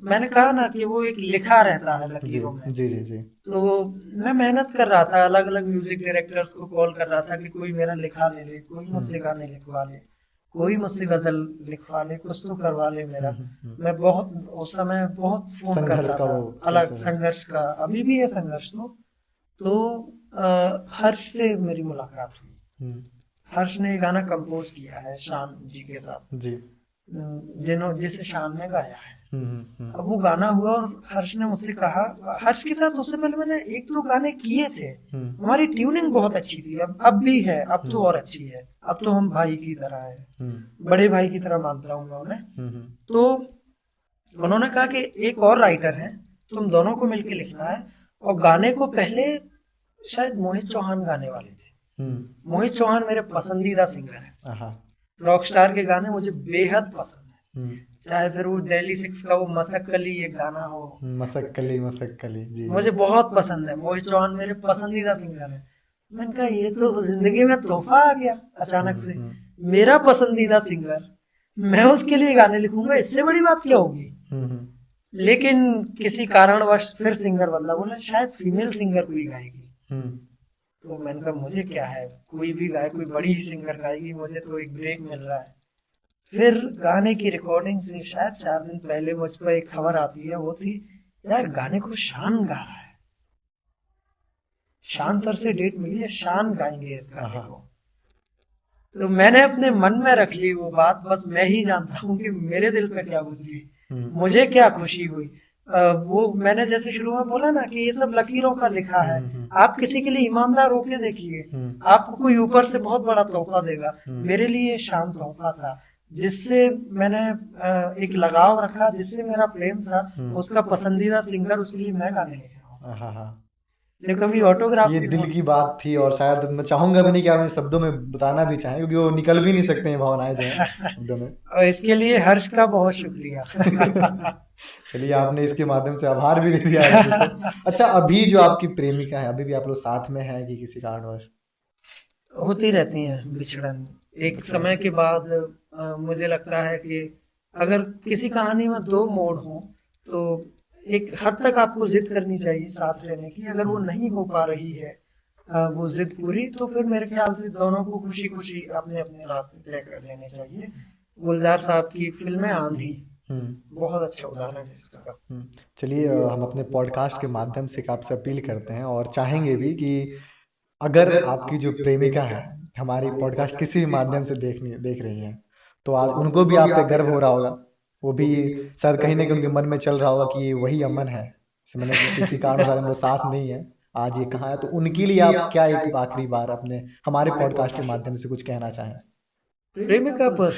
मैंने कहा ना कि वो एक लिखा रहता है जी लकीरों में। जी जी जी। तो मैं मेहनत कर रहा था, अलग अलग म्यूजिक डायरेक्टर्स को कॉल कर रहा था कि कोई मेरा लिखा ले ले, कोई मुझसे गाने लिखवा ले, कोई मुझसे गजल लिखवा ले, कुछ तो करवा ले मेरा। मैं बहुत उस समय बहुत फोन संघर्ष करता का था, वो अलग सिलसिला। संघर्ष का, अभी भी है संघर्ष। तो हर्ष से मेरी मुलाकात हुई। हम्म, हर्ष ने ये गाना कंपोज किया है शान जी के साथ, जी। जिसे शान ने गाया है। हम्म। अब वो गाना हुआ और हर्ष ने मुझसे कहा, हर्ष के साथ उससे पहले मैंने एक दो गाने किए थे, हमारी ट्यूनिंग बहुत अच्छी थी, अब भी है, अब तो और अच्छी है, अब तो हम भाई की तरह है, बड़े भाई की तरह मानता हूँ मैं उन्हें। तो उन्होंने कहा कि एक और राइटर है, तुम दोनों को मिलके लिखना है। और गाने को पहले शायद मोहित चौहान गाने वाले थे। मोहित चौहान मेरे पसंदीदा सिंगर है, आहा। रॉकस्टार के गाने मुझे बेहद पसंद है। हम्म, चाहे फिर वो दिल्ली सिक्स का वो मसक्कली एक गाना हो, मसक्कली मसक्कली जी। मुझे बहुत पसंद है। मोहित चौहान मेरे पसंदीदा सिंगर है। मैंने कहा ये तो जिंदगी में तोहफा आ गया अचानक से, मेरा पसंदीदा सिंगर, मैं उसके लिए गाने लिखूंगा, इससे बड़ी बात क्या होगी। लेकिन किसी कारणवश फिर सिंगर बदला, बोला शायद फीमेल सिंगर कोई गाएगी। तो मैंने कहा मुझे क्या है, कोई भी गाए, कोई बड़ी ही सिंगर गाएगी, मुझे तो एक ब्रेक मिल रहा है। फिर गाने की रिकॉर्डिंग से शायद 4 दिन पहले मुझ पर एक खबर आती है, वो थी यार गाने को शान गा रहा है, शान सर से डेट मिली है, शान गाएंगे इस गाने को। तो मैंने अपने मन में रख ली वो बात, बस मैं ही जानता हूँ कि मेरे दिल पे क्या गुजरी, मुझे क्या खुशी हुई। वो मैंने जैसे शुरू में बोला ना कि ये सब लकीरों का लिखा है। आप किसी के लिए ईमानदार होके देखिए, आपको कोई ऊपर से बहुत बड़ा तोहफा देगा। मेरे लिए शान तोहफा था, जिससे मैंने एक लगाव रखा, जिससे मेरा प्रेम था, उसका पसंदीदा सिंगर, उसके लिए मैं गाने लिख रहा हूँ। ये कभी ऑटोग्राफ ये भी दिल बहुत की बात थी और शायद मैं चाहूंगा भी नहीं कि आप इन शब्दों में बताना भी चाहें, क्योंकि वो निकल भी नहीं सकते हैं भावनाएं जो है शब्दों में। और इसके लिए हर्ष का बहुत शुक्रिया। चलिए, आपने इसके माध्यम से आभार भी दे दिया हर्ष जी को। अच्छा, अभी जो आपकी प्रेमिका है, अभी भी आप लोग साथ में हैं कि किसी कारणवश? होती रहती हैं बिछड़न। एक समय के बाद मुझे लगता है कि अगर किसी कहानी में दो मोड़ हों तो एक हद तक आपको जिद करनी चाहिए साथ रहने की। अगर वो नहीं हो पा रही है वो जिद पूरी, तो फिर मेरे ख्याल से दोनों को खुशी खुशी अपने अपने रास्ते तय कर लेने चाहिए। गुलजार साहब की फिल्म है आंधी, बहुत अच्छा उदाहरण है इसका। चलिए, हम अपने पॉडकास्ट के माध्यम से आपसे अपील करते हैं और चाहेंगे भी कि अगर आपकी जो प्रेमिका है हमारी पॉडकास्ट किसी भी माध्यम से देख रही हैं, तो आज उनको भी आप पे गर्व हो रहा होगा। वो भी शायद कहीं ना कहीं उनके मन में चल रहा होगा कि ये वही अमन है, इसे मैंने किसी कारण से हम लोग साथ नहीं है, आज ये कहाँ है। तो उनके लिए आप क्या एक आखिरी बार अपने हमारे पॉडकास्ट के माध्यम से कुछ कहना चाहें? प्रेमिका पर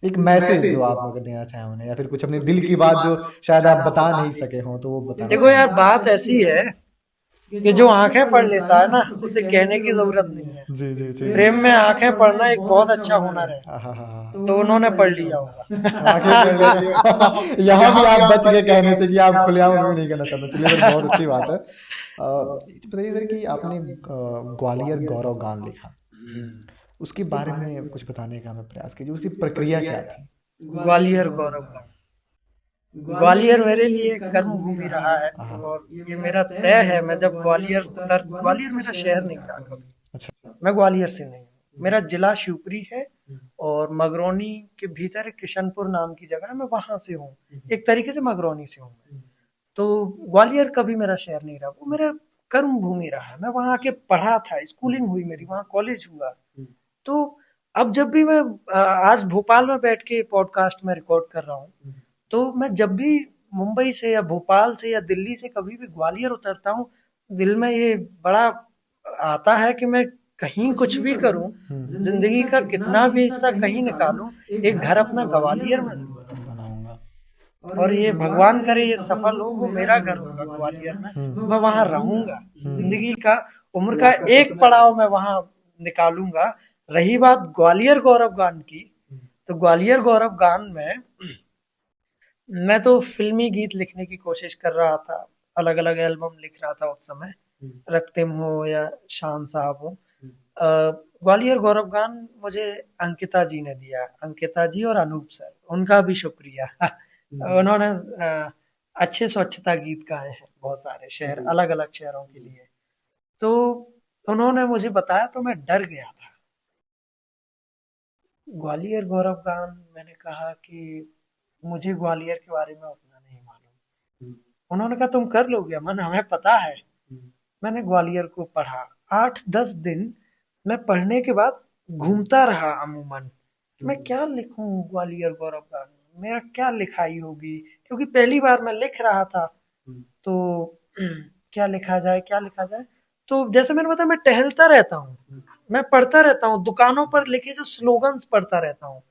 एक मैसेज जो आप अगर देना चाहें उन्हें, या फिर कुछ अपने दिल की बात जो शायद आप बता नहीं सके हो, तो वो बताना देखो यार, चाहें। बात ऐसी है कि जो आंखें पढ़ लेता है ना, उसे कहने की जरूरत नहीं है। जी जी जी। प्रेम में आंखें पढ़ना एक बहुत अच्छा हुनर है, हाँ, तो उन्होंने पढ़ लिया होगा। आंखें पढ़ लेती हो। यहाँ भी आप बच गए कहने से कि आप खुलेआम भी नहीं करना चाहते। चलिए सर, बहुत अच्छी बात है। बताइए सर कि आपने ग्वालियर गौरव गान लिखा, उसके बारे में कुछ बताने का मैं प्रयास कीजिए, उसकी प्रक्रिया क्या थी? ग्वालियर गौरव का, ग्वालियर मेरे लिए कर्म भूमि रहा है हाँ। और ये मेरा तय है। मैं जब ग्वालियर मेरा शहर नहीं रहा कभी, अच्छा। मैं ग्वालियर से नहीं हूँ, मेरा जिला शिवपुरी है और मगरौनी के भीतर एक किशनपुर नाम की जगह है, मैं वहां से हूँ, एक तरीके से मगरौनी से हूँ मैं। तो ग्वालियर कभी मेरा शहर नहीं रहा, वो मेरा कर्म भूमि रहा है। मैं वहां आके पढ़ा था, स्कूलिंग हुई मेरी वहां, कॉलेज हुआ। तो अब जब भी मैं आज भोपाल में बैठ के पॉडकास्ट में रिकॉर्ड कर रहा हूँ, तो मैं जब भी मुंबई से या भोपाल से या दिल्ली से कभी भी ग्वालियर उतरता हूँ, दिल में ये बड़ा आता है कि मैं कहीं कुछ भी करूं, जिंदगी का कितना भी हिस्सा कहीं निकालूं, एक घर अपना ग्वालियर में जरूर बनाऊंगा। और ये भगवान करे ये सफल हो, वो मेरा घर होगा ग्वालियर में, मैं वहां रहूंगा, जिंदगी का उम्र का एक पड़ाव मैं वहां निकालूंगा। रही बात ग्वालियर गौरव गान की, तो ग्वालियर गौरव गान में मैं तो फिल्मी गीत लिखने की कोशिश कर रहा था, अलग अलग एल्बम लिख रहा था उस समय, रक्तिम हो या शान साहब हो। ग्वालियर गौरव गान मुझे अंकिता जी ने दिया, अंकिता जी और अनूप सर, उनका भी शुक्रिया। उन्होंने अच्छे स्वच्छता गीत गाए हैं बहुत सारे शहर, अलग अलग शहरों के लिए। तो उन्होंने मुझे बताया तो मैं डर गया था। ग्वालियर गौरव गान, मैंने कहा कि मुझे ग्वालियर के बारे में उतना नहीं मालूम। उन्होंने कहा तुम कर लोगे अमन, हमें पता है। मैंने ग्वालियर को पढ़ा 8-10 दिन। मैं पढ़ने के बाद घूमता रहा अमूमन कि मैं क्या लिखूं ग्वालियर गौरव गान में, मेरा क्या लिखाई होगी, क्योंकि पहली बार मैं लिख रहा था। तो क्या लिखा जाए, क्या लिखा जाए। तो जैसे मैंने बताया, मैं टहलता रहता हूँ, मैं पढ़ता रहता हूँ, दुकानों पर लिखे जो स्लोगन्स पढ़ता रहता हूँ।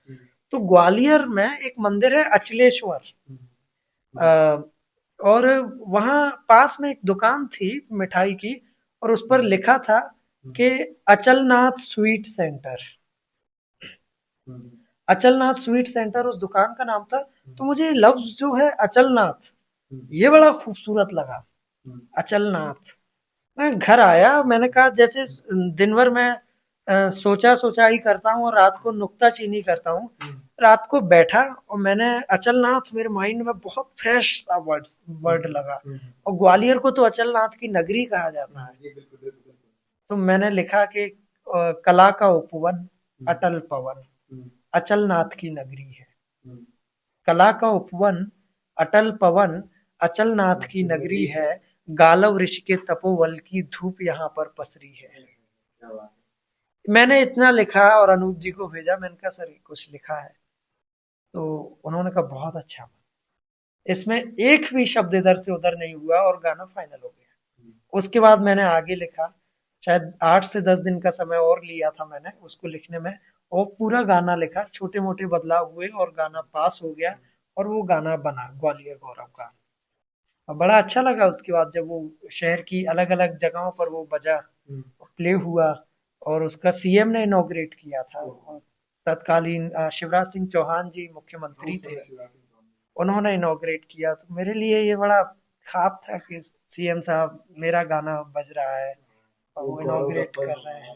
तो ग्वालियर में एक मंदिर है अचलेश्वर, अ, और वहां पास में एक दुकान थी मिठाई की, और उस पर लिखा था कि Achalnath sweet centre. Achalnath sweet centre उस दुकान का नाम था। तो मुझे लफ्ज जो है अचलनाथ, ये बड़ा खूबसूरत लगा, अचलनाथ। मैं घर आया, मैंने कहा जैसे दिन भर मैं सोचा सोचा ही करता हूँ और रात को नुक्ताचीनी करता हूँ। रात को बैठा और मैंने अचलनाथ, मेरे माइंड में बहुत फ्रेश सा वर्ड लगा। और ग्वालियर को तो अचलनाथ की नगरी कहा जाता है। तो मैंने लिखा कि कला का उपवन अटल पवन, अचलनाथ की नगरी है। कला का उपवन अटल पवन, अचलनाथ की नगरी है। गालव ऋषि के तपोबल की धूप यहाँ पर पसरी है। मैंने इतना लिखा और अनूप जी को भेजा। मैंने कहा सर ये कुछ लिखा है। तो उन्होंने कहा बहुत अच्छा, इसमें एक भी शब्द इधर से उधर नहीं हुआ और गाना फाइनल हो गया। उसके बाद मैंने आगे लिखा, शायद 8 से 10 दिन का समय और लिया था मैंने उसको लिखने में, और पूरा गाना लिखा, छोटे मोटे बदलाव हुए और गाना पास हो गया। और वो गाना बना ग्वालियर गौरव का। और बड़ा अच्छा लगा उसके बाद जब वो शहर की अलग अलग जगहों पर वो बजा, प्ले हुआ। और उसका सीएम ने इनॉग्रेट किया था। और तत्कालीन शिवराज सिंह चौहान जी मुख्यमंत्री थे, उन्होंने इनॉग्रेट किया। तो मेरे लिए ये बड़ा ख्वाब था कि सीएम साहब मेरा गाना बज रहा है और वो इनॉग्रेट कर रहे हैं।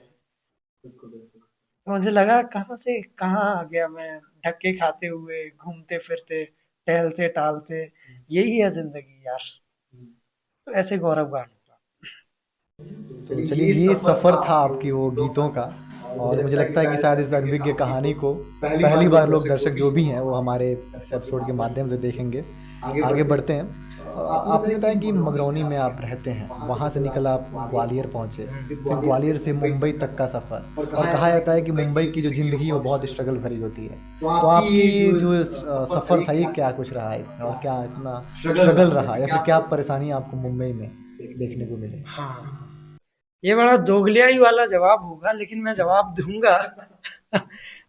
तो मुझे लगा कहाँ से कहाँ आ गया मैं, धक्के खाते हुए, घूमते फिरते, टहलते टालते, यही है जिंदगी यार। तो ऐसे गौरव गान होगा। तो चलिए, ये सफ़र था आपकी वो गीतों का। और मुझे लगता है कि शायद इस अनभिज्ञ कहानी को पहली बार लोग, दर्शक जो भी हैं, वो हमारे इस एपिसोड के माध्यम से देखेंगे। आगे बढ़ते हैं। आपने बताया कि मगरौनी में आप रहते हैं, वहाँ से निकल आप ग्वालियर पहुँचे, फिर ग्वालियर से मुंबई तक का सफ़र। और कहा जाता है कि मुंबई की जो ज़िंदगी है वो बहुत स्ट्रगल भरी होती है। तो आपकी जो सफ़र था, ये क्या कुछ रहा है इसमें, और क्या इतना स्ट्रगल रहा, या फिर क्या परेशानी आपको मुंबई में देखने को मिली? हाँ, ये बड़ा दोगलियाई वाला जवाब होगा, लेकिन मैं जवाब दूंगा।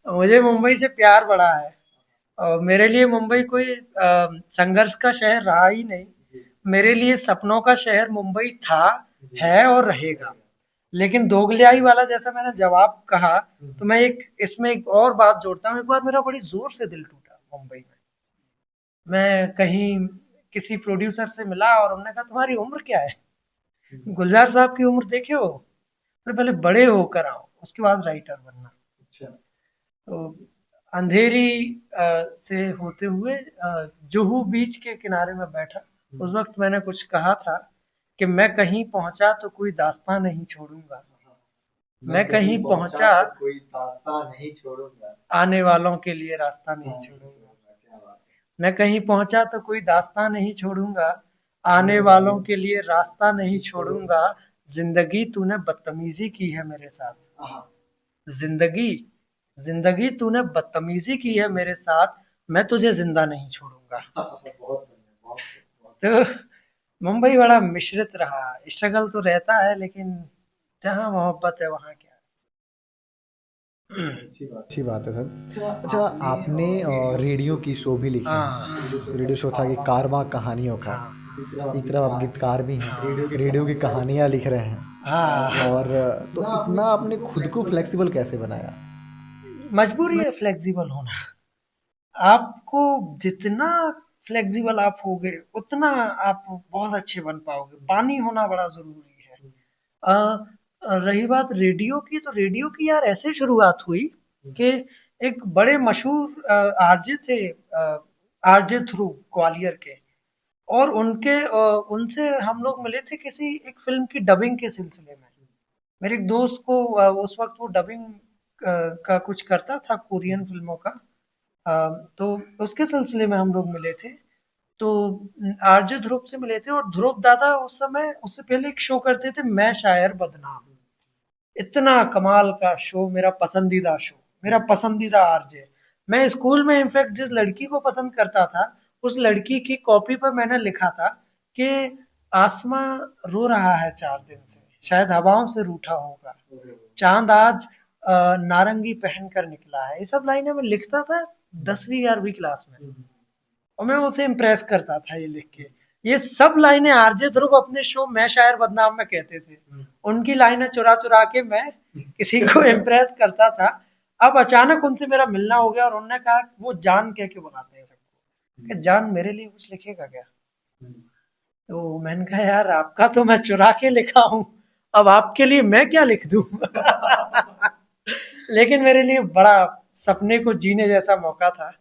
मुझे मुंबई से प्यार बड़ा है और मेरे लिए मुंबई कोई संघर्ष का शहर रहा ही नहीं। मेरे लिए सपनों का शहर मुंबई था, है और रहेगा। लेकिन दोगलियाई वाला जैसा मैंने जवाब कहा, तो मैं एक इसमें एक और बात जोड़ता हूँ। एक बार मेरा बड़ी जोर से दिल टूटा मुंबई में। मैं कहीं किसी प्रोड्यूसर से मिला और उन्होंने कहा तुम्हारी उम्र क्या है, गुलजार साहब की उम्र देखे हो? अरे पहले बड़े होकर आओ, उसके बाद राइटर बनना। तो अंधेरी से होते हुए जुहू बीच के किनारे में बैठा। उस वक्त मैंने कुछ कहा था कि मैं कहीं पहुंचा तो कोई दास्तां नहीं छोड़ूंगा, मैं कहीं पहुंचा कोई दास्तां नहीं छोड़ूंगा, आने वालों के लिए रास्ता नहीं छोड़ूंगा। मैं कहीं पहुंचा तो कोई दास्तां नहीं छोड़ूंगा, आने वालों के लिए रास्ता नहीं छोड़ूंगा। जिंदगी तूने बदतमीजी की है मेरे साथ, जिंदगी जिंदगी तूने बदतमीजी की है मेरे साथ, मैं तुझे जिंदा नहीं छोड़ूंगा। तो मुंबई बड़ा मिश्रित रहा, स्ट्रगल तो रहता है, लेकिन जहाँ मोहब्बत है वहाँ क्या। अच्छी बात है सर। अच्छा, आपने रेडियो की शो भी लिखी हाँ, हैं। रेडियो शो था कि कारवां कहानियों का। हाँ, एक तरफ आप गीतकार भी हैं, हाँ, रेडियो की कहानियाँ लिख रहे हैं। हाँ। और तो इतना आपने खुद को फ्लेक्सिबल कैसे बनाया? मजबूरी है फ्लेक्सिबल होना। आपको जितना फ्लेक्सिबल आप होगे, उतना आप बहुत अच्छे बन पाओगे। पानी होना बड़ा जरूरी है। रही बात रेडियो की, तो रेडियो की यार ऐसे शुरुआत हुई कि एक बड़े मशहूर आरजे थे, आरजे थ्रू ग्वालियर के। और उनसे हम लोग मिले थे किसी एक फिल्म की डबिंग के सिलसिले में। मेरे एक दोस्त को उस वक्त वो डबिंग का कुछ करता था कोरियन फिल्मों का। तो उसके सिलसिले में हम लोग मिले थे। तो आरजे ध्रुव से मिले थे, और ध्रुव दादा उस समय उससे पहले एक शो करते थे, मैं शायर बदनाम। इतना कमाल का शो, मेरा पसंदीदा शो, मेरा पसंदीदा आरजे। मैं स्कूल में इनफैक्ट जिस लड़की को पसंद करता था, उस लड़की की कॉपी पर मैंने लिखा था कि आसमां रो रहा है 4 दिन से, शायद हवाओं से रूठा होगा, चांद आज नारंगी पहन कर निकला है। ये सब लाइनें मैं लिखता था 10वीं 11वीं क्लास में, और मैं उसे इम्प्रेस करता था ये लिख के। ये सब लाइनें आरजे ध्रुव अपने शो मैं शायर बदनाम में कहते थे। उनकी लाइनें चुरा चुरा के मैं किसी को इम्प्रेस करता था। अब अचानक उनसे मेरा मिलना हो गया, और उन्होंने कहा वो जान कह के बुलाते हैं सबको, कि जान मेरे लिए कुछ लिखेगा क्या? तो मैंने कहा यार आपका तो मैं चुरा के लिखा हूँ, अब आपके लिए मैं क्या लिख दूं? लेकिन मेरे लिए बड़ा सपने को जीने जैसा मौका था।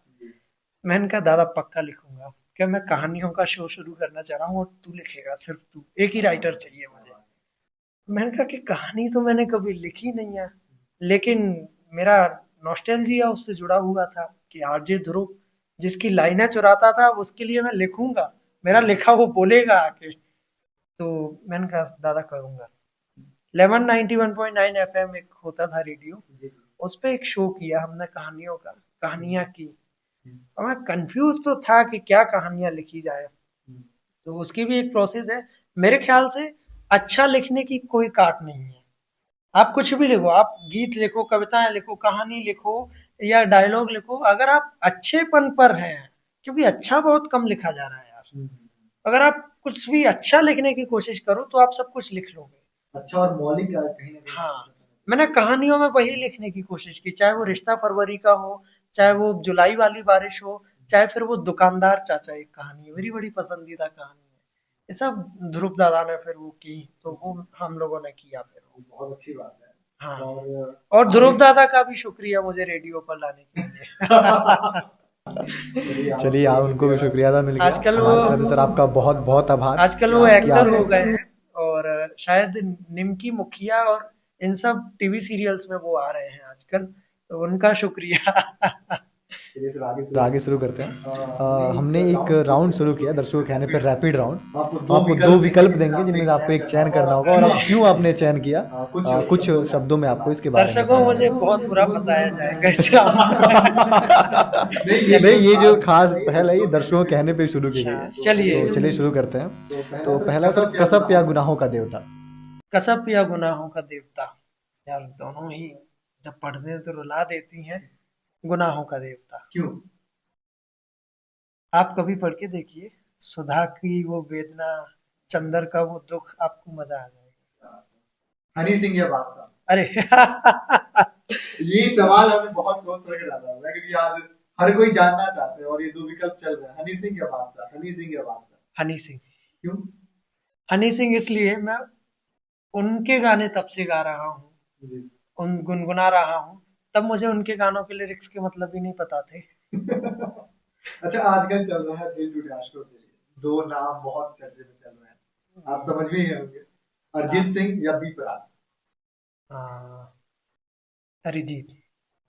मैंने कहा दादा पक्का लिखूंगा, क्या मैं कहानियों का शो शुरू करना चाह रहा हूँ, और तू लिखेगा, सिर्फ तू, एक ही राइटर चाहिए मुझे। मैंने कहा कि कहानी तो मैंने कभी लिखी नहीं है, लेकिन मेरा नॉस्टैल्जिया उससे जुड़ा हुआ था कि आरजे ध्रुव जिसकी लाइनें चुराता था उसके लिए मैं लिखूंगा, मेरा लिखा वो बोलेगा आके। तो मैंने कहा दादा करूंगा। 1191.9 एफएम एक होता था रेडियो, उस पे एक शो किया हमने कहानियों का, कहानियां की। और मैं कंफ्यूज तो था कि क्या कहानियां लिखी जाए। तो उसकी भी एक प्रोसेस है। मेरे ख्याल से अच्छा लिखने की कोई काट नहीं है। आप कुछ भी लिखो, आप गीत लिखो, कविताएं लिखो, कहानी लिखो, या डायलॉग लिखो, अगर आप अच्छेपन पर हैं, क्योंकि अच्छा बहुत कम लिखा जा रहा है यार। अगर आप कुछ भी अच्छा लिखने की कोशिश करो तो आप सब कुछ लिख लोगे। अच्छा और मौलिक कहीं ना कहीं। हाँ, मैंने कहानियों में वही लिखने की कोशिश की, चाहे वो रिश्ता फरवरी का हो, चाहे वो जुलाई वाली बारिश हो, चाहे फिर वो दुकानदार चाचा, एक कहानी है मेरी बड़ी पसंदीदा कहानी है। ये सब ध्रुव दादा ने फिर वो की, तो वो हम लोगों ने किया फिर वो। बहुत अच्छी बात है। हाँ, और और ध्रुव दादा का भी शुक्रिया मुझे रेडियो पर लाने के लिए। चलिए आप उनको भी शुक्रिया अदा मिल गया, आजकल वो हमारे तरफ से सर आपका बहुत बहुत आभार आजकल कि वो आप एक्टर हो गए हैं, और शायद निमकी मुखिया और इन सब टीवी सीरियल्स में वो आ रहे हैं आजकल, तो उनका शुक्रिया। तो आगे शुरू करते हैं। हमने एक राउंड शुरू किया दर्शकों के कहने पर, रैपिड राउंड। हम आपको दो विकल्प देंगे जिनमें से आपको एक चयन करना होगा, और आप क्यों आपने चयन किया कुछ शब्दों में आपको इसके बारे में दर्शकों बताना मुझे बहुत बुरा फंसाया जाएगा इस राउंड में। है। नहीं, ये जो खास पहल है ये दर्शकों के कहने पे शुरू की गई अच्छा है। चलिए। तो चलिए शुरू करते हैं। तो पहला सर, कसब या गुनाहों का देवता। कसब या गुनाहों का देवता, यार दोनों ही जब पढ़ते हैं तो रुला देती हैं। गुनाहों का देवता। क्यों? आप कभी पढ़ के देखिए, सुधा की वो वेदना, चंदर का वो दुख, आपको मजा आ जाएगा। हनी सिंह या बादशाह? अरे ये सवाल हमें बहुत सोच समझ के डाला हुआ है, क्योंकि आज हर कोई जानना चाहते हैं और ये दो विकल्प चल रहे हैं, हनी सिंह या बादशाह, हनी सिंह या बादशाह। हनी सिंह। क्यों? हनी सिंह इसलिए, मैं उनके गाने तब से गा रहा हूँ, जी। उन गुनगुना रहा हूँ, तब मुझे उनके गानों के लिरिक्स के मतलब भी नहीं पता थे। अच्छा, आजकल चल रहा है दिल टूटे आशिकों के लिए, दो नाम बहुत चर्चे में चल रहे हैं, आप समझ भी गए होंगे, अरिजीत सिंह या बी प्राक। हाँ, अरिजीत।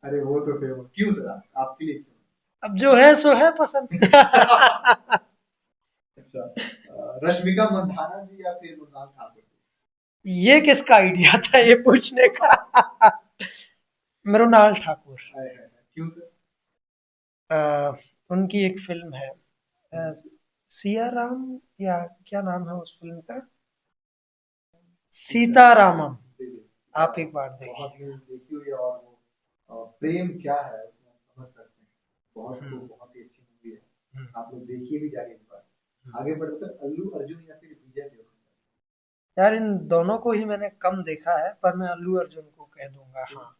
अरे वो तो फेमस, क्यों सर आपके लिए क्यों? अब जो है सो है पसंद। अच्छा, रश्मिका मंदाना जी या फिर मृणाल ठाकुर जी? ये किसका आइडिया था ये पूछने का? मृणाल ठाकुर। क्यों सर? उनकी एक फिल्म है, सिया राम, या क्या नाम है उस फिल्म का, सीतारामम। आप एक बार बहुत देखिए। न्यूज़ देखी हुई है, और वो प्रेम क्या है उसमें हम समझ सकते हैं, बहुत ही अच्छी मूवी है, आप लोग देखिए भी जाके एक बार। आगे बढ़ते सर, अल्लू अर्जुन या फिर विजय देवरकोंडा। यार इन दोनों को ही मैंने कम देखा है, पर मैं अल्लू अर्जुन को कह दूंगा। हाँ,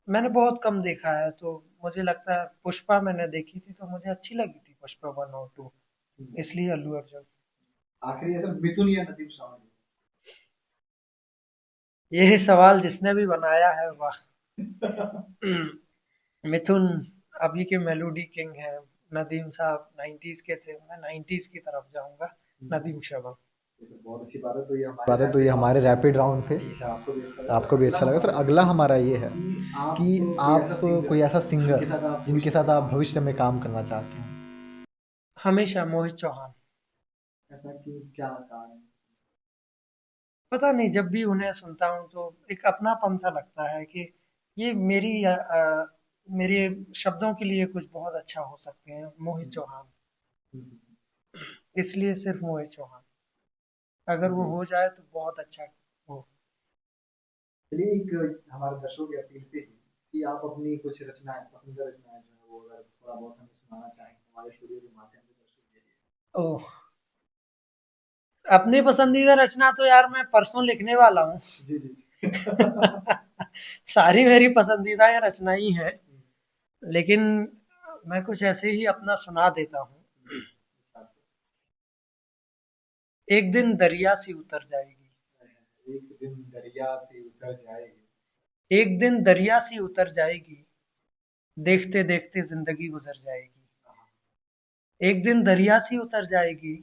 मैंने बहुत कम देखा है, तो मुझे लगता है पुष्पा मैंने देखी थी तो मुझे अच्छी लगी थी, पुष्पा 1 और 2, इसलिए अल्लू अर्जुन। आखिरी है सर, मिथुन या नदीम श्रावण। ये सवाल जिसने भी बनाया है, वाह। मिथुन अभी के मेलोडी किंग है, नदीम साहब 90s के थे, मैं 90s की तरफ जाऊंगा। नदीम श्रवण। बहुत अच्छी बात है। तो ये हमारे रैपिड राउंड थे। जी सर। आपको भी अच्छा लगा सर। अगला हमारा ये है कि आप कोई ऐसा सिंगर जिनके साथ आप भविष्य में काम करना चाहते हैं। हमेशा मोहित चौहान। ऐसा क्यों, क्या कारण? पता नहीं, जब भी उन्हें सुनता हूँ तो एक अपनापन सा लगता है कि ये मेरे शब्दों के लिए कुछ बहुत अच्छा हो सकते हैं, मोहित चौहान। इसलिए सिर्फ मोहित चौहान, अगर वो हो जाए तो बहुत अच्छा हो। चलिए, एक हमारे दर्शकों की अपील थी कि आप अपनी कुछ रचनाएं, पसंदीदा रचनाएं जो है वो अगर थोड़ा बहुत हमें सुनाना चाहें हमारे स्टूडियो के माध्यम से दर्शकों के लिए। ओह, अपनी पसंदीदा रचना तो यार मैं परसों लिखने वाला हूँ। जी जी। सारी मेरी पसंदीदा या रचना ही है, लेकिन मैं कुछ ऐसे ही अपना सुना देता हूँ। एक दिन दरिया सी उतर जाएगी। एक दिन दरिया से उतर जाएगी। एक दिन दरिया सी उतर जाएगी, देखते देखते जिंदगी गुजर जाएगी। एक दिन दरिया सी उतर जाएगी,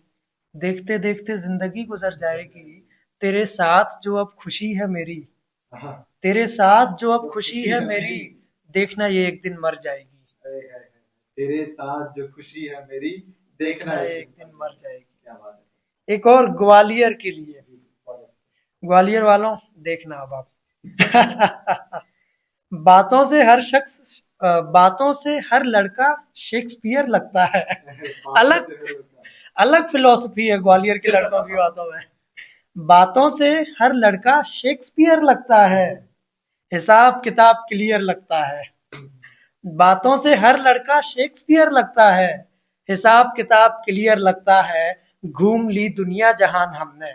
देखते देखते जिंदगी गुजर जाएगी। तेरे साथ जो अब खुशी है मेरी, हाँ, तेरे साथ जो अब जो खुशी है मेरी, देखना ये एक दिन मर जाएगी। हाय, हाय, हाय। तेरे साथ जो खुशी है मेरी, देखना देखना एक ये दिन एक दिन मर मर जाएगी। जाएगी। क्या बात है। एक और ग्वालियर के लिए। ग्वालियर वालों, देखना अब आप। बातों से हर शख्स बातों से हर लड़का शेक्सपियर लगता है। अलग अलग फिलॉसफी है ग्वालियर के लड़कों की बातों में। बातों से हर लड़का शेक्सपियर लगता है, हिसाब किताब क्लियर लगता है। बातों से हर लड़का शेक्सपियर लगता है, हिसाब किताब क्लियर लगता है। घूम ली दुनिया जहान हमने,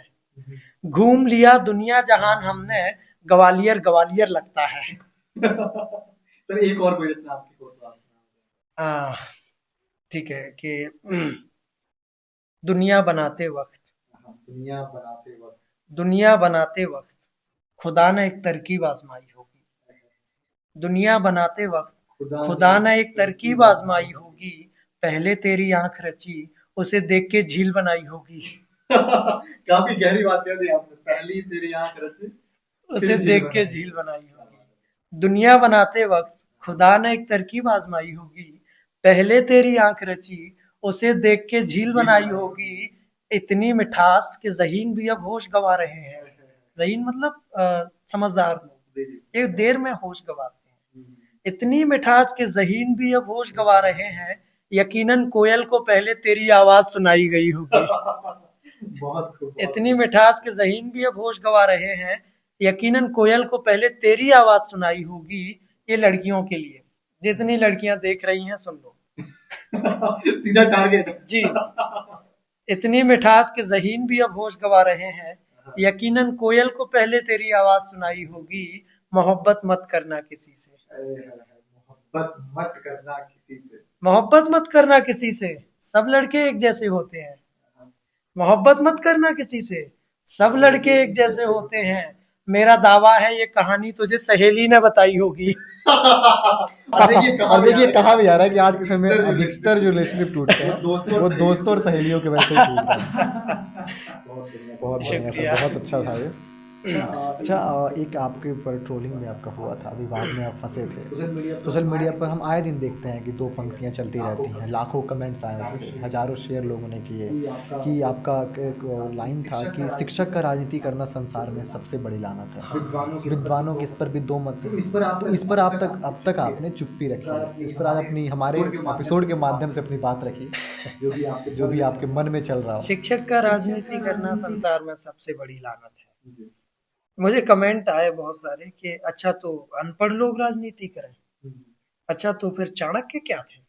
घूम लिया दुनिया जहान हमने, ग्वालियर ग्वालियर लगता है। सर, एक और कोई रचना आपकी हो तो आप सुनाओ। हाँ, ठीक है कि दुनिया बनाते वक्त, हाँ, दुनिया बनाते वक्त। दुनिया बनाते वक्त खुदा ने एक तरकीब आजमाई होगी। दुनिया बनाते वक्त खुदा ने एक तरकीब आजमाई होगी। पहले तेरी आंख रची, उसे देख के झील बनाई होगी। काफी गहरी बात कह दी आपने। पहली तेरी आंख रची, उसे फिर झील देख के बनाई। झील बनाई होगी। दुनिया बनाते वक्त खुदा ने एक तरकीब आजमाई होगी। पहले तेरी आंख रची, उसे देख के झील बनाई होगी। इतनी मिठास कि ज़हीन भी अब होश गंवा रहे हैं। ज़हीन मतलब समझदार लोग, एक देर में होश गंवाते हैं। इतनी मिठास कि ज़हीन भी अब होश गंवा रहे हैं। यकीनन कोयल को पहले तेरी आवाज सुनाई गई होगी। बहुत खूब, बहुत इतनी खूब। मिठास के ज़हीन भी अब होश गंवा रहे हैं। यकीनन कोयल को पहले तेरी आवाज सुनाई होगी। ये लड़कियों के लिए, जितनी लड़कियां देख रही हैं सुन लो। सीधा टारगेट। जी, इतनी मिठास के ज़हीन भी अब होश गंवा रहे हैं। यकीनन कोयल को पहले तेरी आवाज सुनाई होगी। मोहब्बत मत करना किसी से, मोहब्बत मत करना किसी से। मोहब्बत मत करना किसी से, सब लड़के एक जैसे होते हैं। मोहब्बत मत करना किसी से, सब लड़के एक जैसे होते हैं। मेरा दावा है ये कहानी तुझे सहेली ने बताई होगी। और देखिए कहा भी आ रहा है कि आज के समय में अधिकतर जो रिलेशनशिप टूटते हैं वो दोस्तों और सहेलियों के वजह से ही टूटते हैं। बहुत बढ़िया सर, शुक्रिया। बहुत अच्छा था ये। अच्छा, एक आपके ऊपर ट्रोलिंग में आपका हुआ था, विवाद में आप फंसे थे। सोशल मीडिया पर हम आए दिन देखते हैं कि दो पंक्तियां चलती रहती हैं, लाखों कमेंट्स आए उस पर, हजारों शेयर लोगों ने किए कि आपका एक लाइन था कि शिक्षक का राजनीति करना संसार में सबसे बड़ी लानत है। विद्वानों के इस पर भी दो मत। तो इस पर आप तक अब तक आपने चुप्पी रखी है। इस पर आज अपनी हमारे एपिसोड के माध्यम से अपनी बात रखी, जो भी आपके मन में चल रहा हो। शिक्षक का राजनीति करना संसार में सबसे बड़ी लानत है। मुझे कमेंट आए बहुत सारे कि अच्छा तो अनपढ़ लोग राजनीति करें, अच्छा तो फिर चाणक्य क्या थे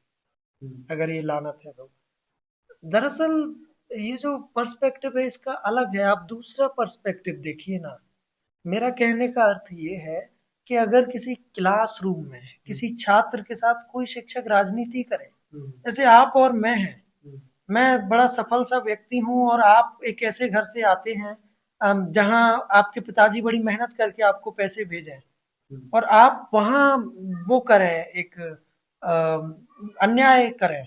अगर ये लानत है तो। दरअसल ये जो पर्सपेक्टिव है इसका अलग है, आप दूसरा पर्सपेक्टिव देखिए ना। मेरा कहने का अर्थ ये है कि अगर किसी क्लासरूम में किसी छात्र के साथ कोई शिक्षक राजनीति करे, जैसे आप और मैं हैं, मैं बड़ा सफल सा व्यक्ति हूँ और आप एक ऐसे घर से आते हैं जहाँ आपके पिताजी बड़ी मेहनत करके आपको पैसे भेजें, और आप वहाँ वो करें, एक अन्याय करें,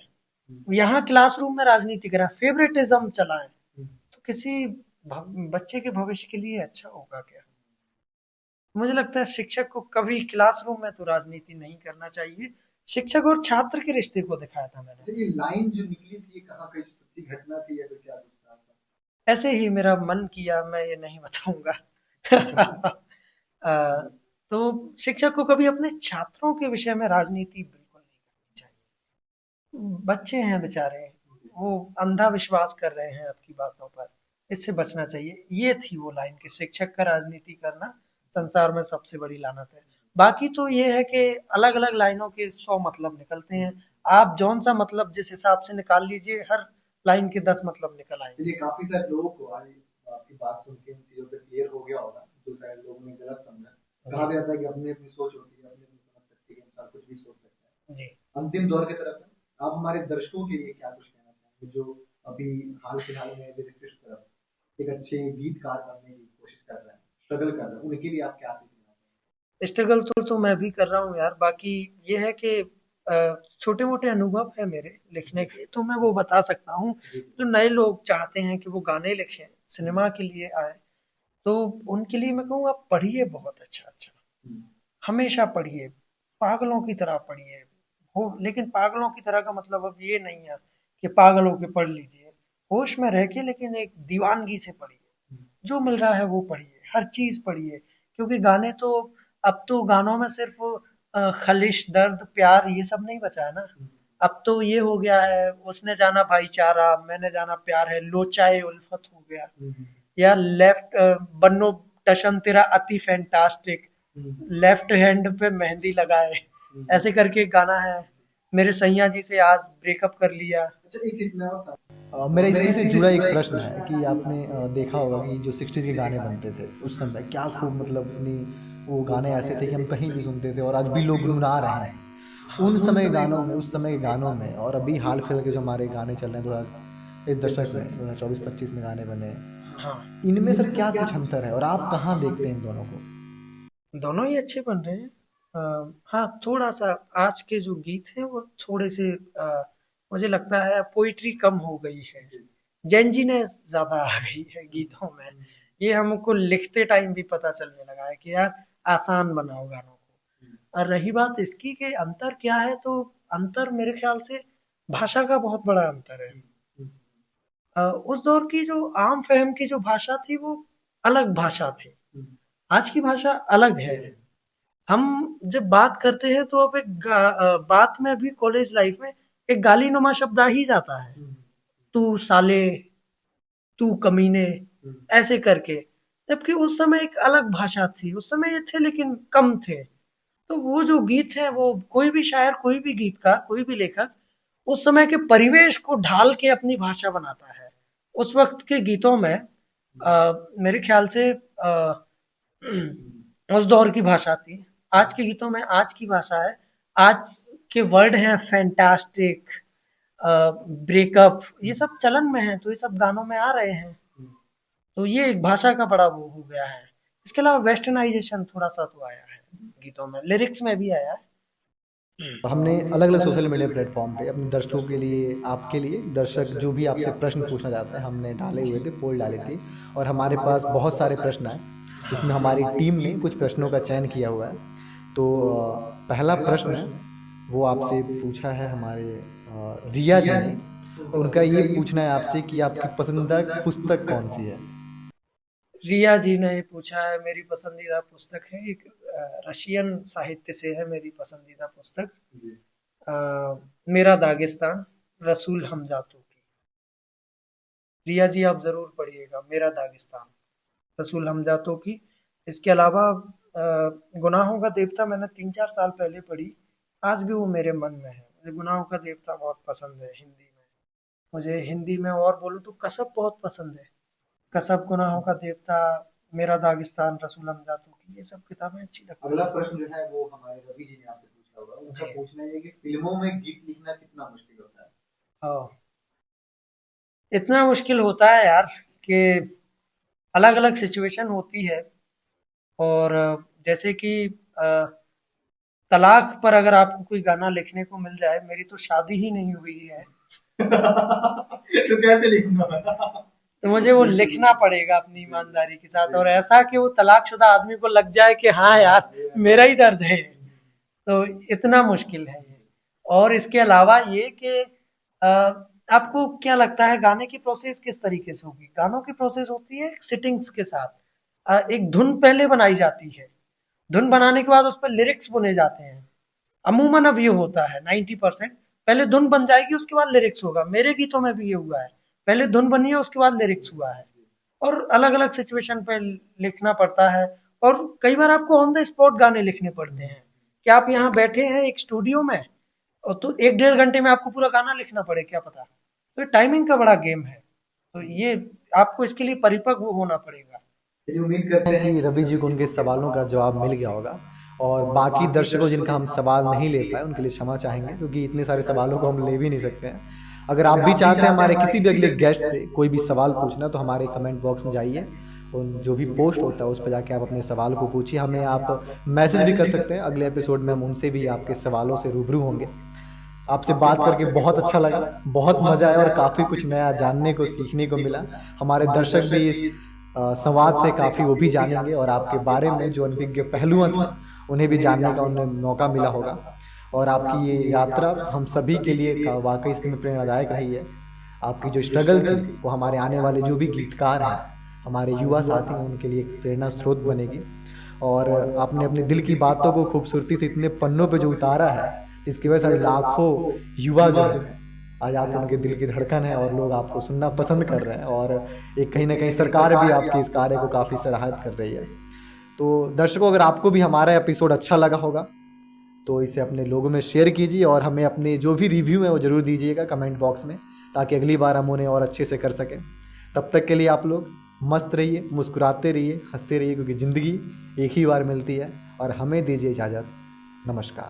यहाँ क्लासरूम में राजनीति करें, फेवरेटिज्म चलाएं, तो किसी बच्चे के भविष्य के लिए अच्छा होगा क्या? मुझे लगता है शिक्षक को कभी क्लासरूम में तो राजनीति नहीं करना चाहिए। शिक्षक और छात्र के रिश्ते को दिखाया था मैंने। तो ये लाइन जो निकली थी, ये कहाँ की सच्ची घटना थी या फिर क्या कुछ था? ऐसे ही मेरा मन किया, मैं ये नहीं बताऊंगा। अ, तो शिक्षक को कभी अपने छात्रों के विषय में राजनीति बिल्कुल नहीं करनी चाहिए। बच्चे हैं बेचारे, वो अंधा विश्वास कर रहे हैं आपकी बातों पर, इससे बचना चाहिए। ये थी वो लाइन कि शिक्षक का राजनीति करना संसार में सबसे बड़ी लानत है। बाकी तो ये है कि अलग अलग लाइनों के 100 मतलब निकलते हैं। आप जौन सा मतलब जिस हिसाब से निकाल लीजिए, हर लाइन के 10 मतलब निकल आएंगे। चलिए, काफी सारे लोगों को आज इस आपकी बात सुन के इन चीजों पे क्लियर हो गया होगा, जो शायद लोगों ने गलत समझा। कहा जी। भी जाता है कि अपनी अपनी सोच होती है, अपनी अपनी समझ शक्ति के अनुसार कुछ भी सोच सकता है। जी। अंतिम दौर की तरफ है, आप हमारे दर्शकों के लिए क्या कुछ कहना चाहेंगे, जो अभी हाल फिलहाल में लिरिक्स की तरफ एक अच्छे गीतकार बनने की कोशिश कर रहे हैं, स्ट्रगल कर रहे हैं, उनके लिए आप क्या देना चाहेंगे? स्ट्रगल तो मैं भी कर रहा हूँ यार। बाकी ये है कि छोटे मोटे अनुभव है मेरे लिखने के, तो मैं वो बता सकता हूँ। जो नए लोग चाहते हैं कि वो गाने लिखें, सिनेमा के लिए आए, तो उनके लिए मैं कहूँगा पढ़िए बहुत अच्छा अच्छा, हमेशा पढ़िए, पागलों की तरह पढ़िए। हो, लेकिन पागलों की तरह का मतलब अब ये नहीं है कि पागल होके पढ़ लीजिए। होश में रह के, लेकिन एक दीवानगी से पढ़िए। जो मिल रहा है वो पढ़िए, हर चीज पढ़िए। क्योंकि गाने तो, अब तो गानों में सिर्फ खलिश, दर्द, प्यार ये सब नहीं बचा है ना। अब तो ये हो गया है, उसने जाना भाईचारा, मैंने जाना प्यार है, लोचाए उल्फत हो गया, या लेफ्ट बन्नो टशन तेरा अति फैंटास्टिक, लेफ्ट हैंड पे मेहंदी लगाए, ऐसे करके एक गाना है, मेरे सैया जी से आज ब्रेकअप कर लिया। अच्छा, एक चीज मैं और मेरा इसी से जुड़ा एक प्रश्न है कि आपने देखा होगा कि जो 60s के गाने बनते थे उस समय, क्या खूब मतलब इतनी वो गाने ऐसे थे कि हम कहीं भी सुनते थे और आज भी लोग गुनगुना रहे हैं हाँ। उन समय के गानों में, उस समय के गानों में, और अभी हाल फिलहाल के जो हमारे गाने चल रहे हैं 2000 इस दशक में 2024-25 में गाने बने हैं, हाँ, इनमें सर क्या कुछ अंतर है और आप कहाँ देखते हैं इन दोनों को? दोनों ही अच्छे बन रहे हैं। हाँ, थोड़ा सा आज के जो गीत हैं वो थोड़े से मुझे लगता है पोइट्री कम हो गई है, जेंजीनेस ज्यादा आ गई है गीतों में। ये हमको लिखते टाइम भी पता चलने लगा है कि यार आसान बनाओ गानों को। और रही बात इसकी कि अंतर क्या है, तो अंतर मेरे ख्याल से भाषा का बहुत बड़ा अंतर है। उस दौर की जो आम फहम की जो भाषा थी वो अलग भाषा थी, आज की भाषा अलग है। हम जब बात करते हैं तो अब बात में भी कॉलेज लाइफ में एक गाली नुमा शब्द आ ही जाता है, तू साले, तू कमीने, ऐसे करके। जबकि उस समय एक अलग भाषा थी, उस समय ये थे लेकिन कम थे। तो वो जो गीत है, वो कोई भी शायर, कोई भी गीतकार, कोई भी लेखक उस समय के परिवेश को ढाल के अपनी भाषा बनाता है। उस वक्त के गीतों में मेरे ख्याल से उस दौर की भाषा थी। आज के गीतों में आज की भाषा है। आज के वर्ड हैं फैंटास्टिक, ब्रेकअप, ये सब चलन में है, तो ये सब गानों में आ रहे हैं। तो ये एक भाषा का बड़ा वो हो गया है। इसके अलावा वेस्टर्नाइजेशन थोड़ा सा तो आया है गीतों में, लिरिक्स में भी आया है। हमने अलग अलग सोशल मीडिया प्लेटफॉर्म पे अपने दर्शकों के लिए, आपके लिए, दर्शक जो भी आपसे प्रश्न पूछना चाहते हैं, हमने डाले हुए थे, पोल डाली थी, और हमारे पास बहुत सारे प्रश्न आए। इसमें हमारी टीम ने कुछ प्रश्नों का चयन किया हुआ है। तो पहला प्रश्न है, वो आपसे पूछा है हमारे रिया जी ने। उनका ये पूछना है आपसे कि आपकी पसंदीदा पुस्तक कौन सी है? रिया जी ने पूछा है, मेरी पसंदीदा पुस्तक है एक रशियन साहित्य से है मेरी पसंदीदा पुस्तक, अ, मेरा दागिस्तान, रसूल हमजातों की। रिया जी आप जरूर पढ़िएगा, मेरा दागिस्तान, रसूल हमजातों की। इसके अलावा गुनाहों का देवता मैंने 3-4 साल पहले पढ़ी, आज भी वो मेरे मन में है। मुझे गुनाहों का देवता बहुत पसंद है हिंदी में। मुझे हिंदी में और बोलूँ तो कसब बहुत पसंद है। कसब, गुनाहों का देवता, मेरा दागिस्तान, रसूल हमजातों की, ये सब किताबें अच्छी लगती हैं। अगला प्रश्न जो है वो हमारे रवि जी ने आपसे पूछा होगा। उनका जी। पूछना ये है कि फिल्मों में गीत लिखना कितना मुश्किल होता है? हाँ, इतना मुश्किल होता है यार कि अलग अलग सिचुएशन होती है। और जैसे कि अ, तलाक पर अगर आपको कोई गाना लिखने को मिल जाए, मेरी तो शादी ही नहीं हुई है, तो कैसे लिखूंगा? तो मुझे वो लिखना पड़ेगा अपनी ईमानदारी के साथ, और ऐसा कि वो तलाकशुदा आदमी को लग जाए कि हाँ यार मेरा ही दर्द है। तो इतना मुश्किल है ये। और इसके अलावा ये कि आपको क्या लगता है गाने की प्रोसेस किस तरीके से होगी? गानों की प्रोसेस होती है सिटिंग्स के साथ। एक धुन पहले बनाई जाती है, धुन बनाने के बाद उस पर लिरिक्स बुने जाते हैं। अमूमन अब ये होता है 90%। पहले धुन बन जाएगी, उसके बाद लिरिक्स होगा। मेरे गीतों में भी ये हुआ है, पहले धुन बनी है उसके बाद लिरिक्स हुआ है। और अलग अलग सिचुएशन पे लिखना पड़ता है। और कई बार आपको ऑन द स्पॉट गाने लिखने पड़ते हैं कि आप यहाँ बैठे हैं एक स्टूडियो में, और तो 1 डेढ़ घंटे में आपको पूरा गाना लिखना पड़े, क्या पता। तो टाइमिंग का बड़ा गेम है। तो ये आपको इसके लिए परिपक्व होना पड़ेगा। चलिए, उम्मीद करते हैं कि रवि जी को उनके सवालों का जवाब मिल गया होगा। और बाकी दर्शकों जिनका हम सवाल नहीं ले पाए उनके लिए क्षमा चाहेंगे, क्योंकि इतने सारे सवालों को हम ले भी नहीं सकते हैं। अगर आप भी चाहते हैं हमारे किसी भी अगले गेस्ट से कोई भी सवाल पूछना, तो हमारे कमेंट बॉक्स में जाइए, उन जो भी पोस्ट होता है उस पर जाके आप अपने सवाल को पूछिए। हमें आप मैसेज भी कर सकते हैं, अगले एपिसोड में हम उनसे भी आपके सवालों से रूबरू होंगे। आपसे बात करके बहुत अच्छा लगा, बहुत मज़ा आया और काफ़ी कुछ नया जानने को सीखने को मिला। हमारे दर्शक भी इस संवाद से काफ़ी वो भी जानेंगे, और आपके बारे में जो अनभिज्ञ पहलुओं थे उन्हें भी जानने का उन्हें मौका मिला होगा। और आपकी ये यात्रा हम सभी के लिए वाकई इसमें प्रेरणादायक रही है। आपकी जो स्ट्रगल थी वो हमारे आने वाले जो भी गीतकार हैं, हमारे युवा साथी हैं, उनके लिए एक प्रेरणा स्रोत बनेगी। और आपने अपने दिल की बातों को खूबसूरती से इतने पन्नों पे जो उतारा है, इसकी वजह से लाखों युवा जो है आज आपके उनके दिल की धड़कन है, और लोग आपको सुनना पसंद कर रहे हैं। और एक कहीं ना कहीं सरकार भी आपके इस कार्य को काफ़ी सराहत कर रही है। तो दर्शकों, अगर आपको भी हमारा एपिसोड अच्छा लगा होगा तो इसे अपने लोगों में शेयर कीजिए, और हमें अपने जो भी रिव्यू है वो ज़रूर दीजिएगा कमेंट बॉक्स में, ताकि अगली बार हम उन्हें और अच्छे से कर सकें। तब तक के लिए आप लोग मस्त रहिए, मुस्कुराते रहिए, हंसते रहिए, क्योंकि ज़िंदगी एक ही बार मिलती है। और हमें दीजिए इजाज़त। नमस्कार।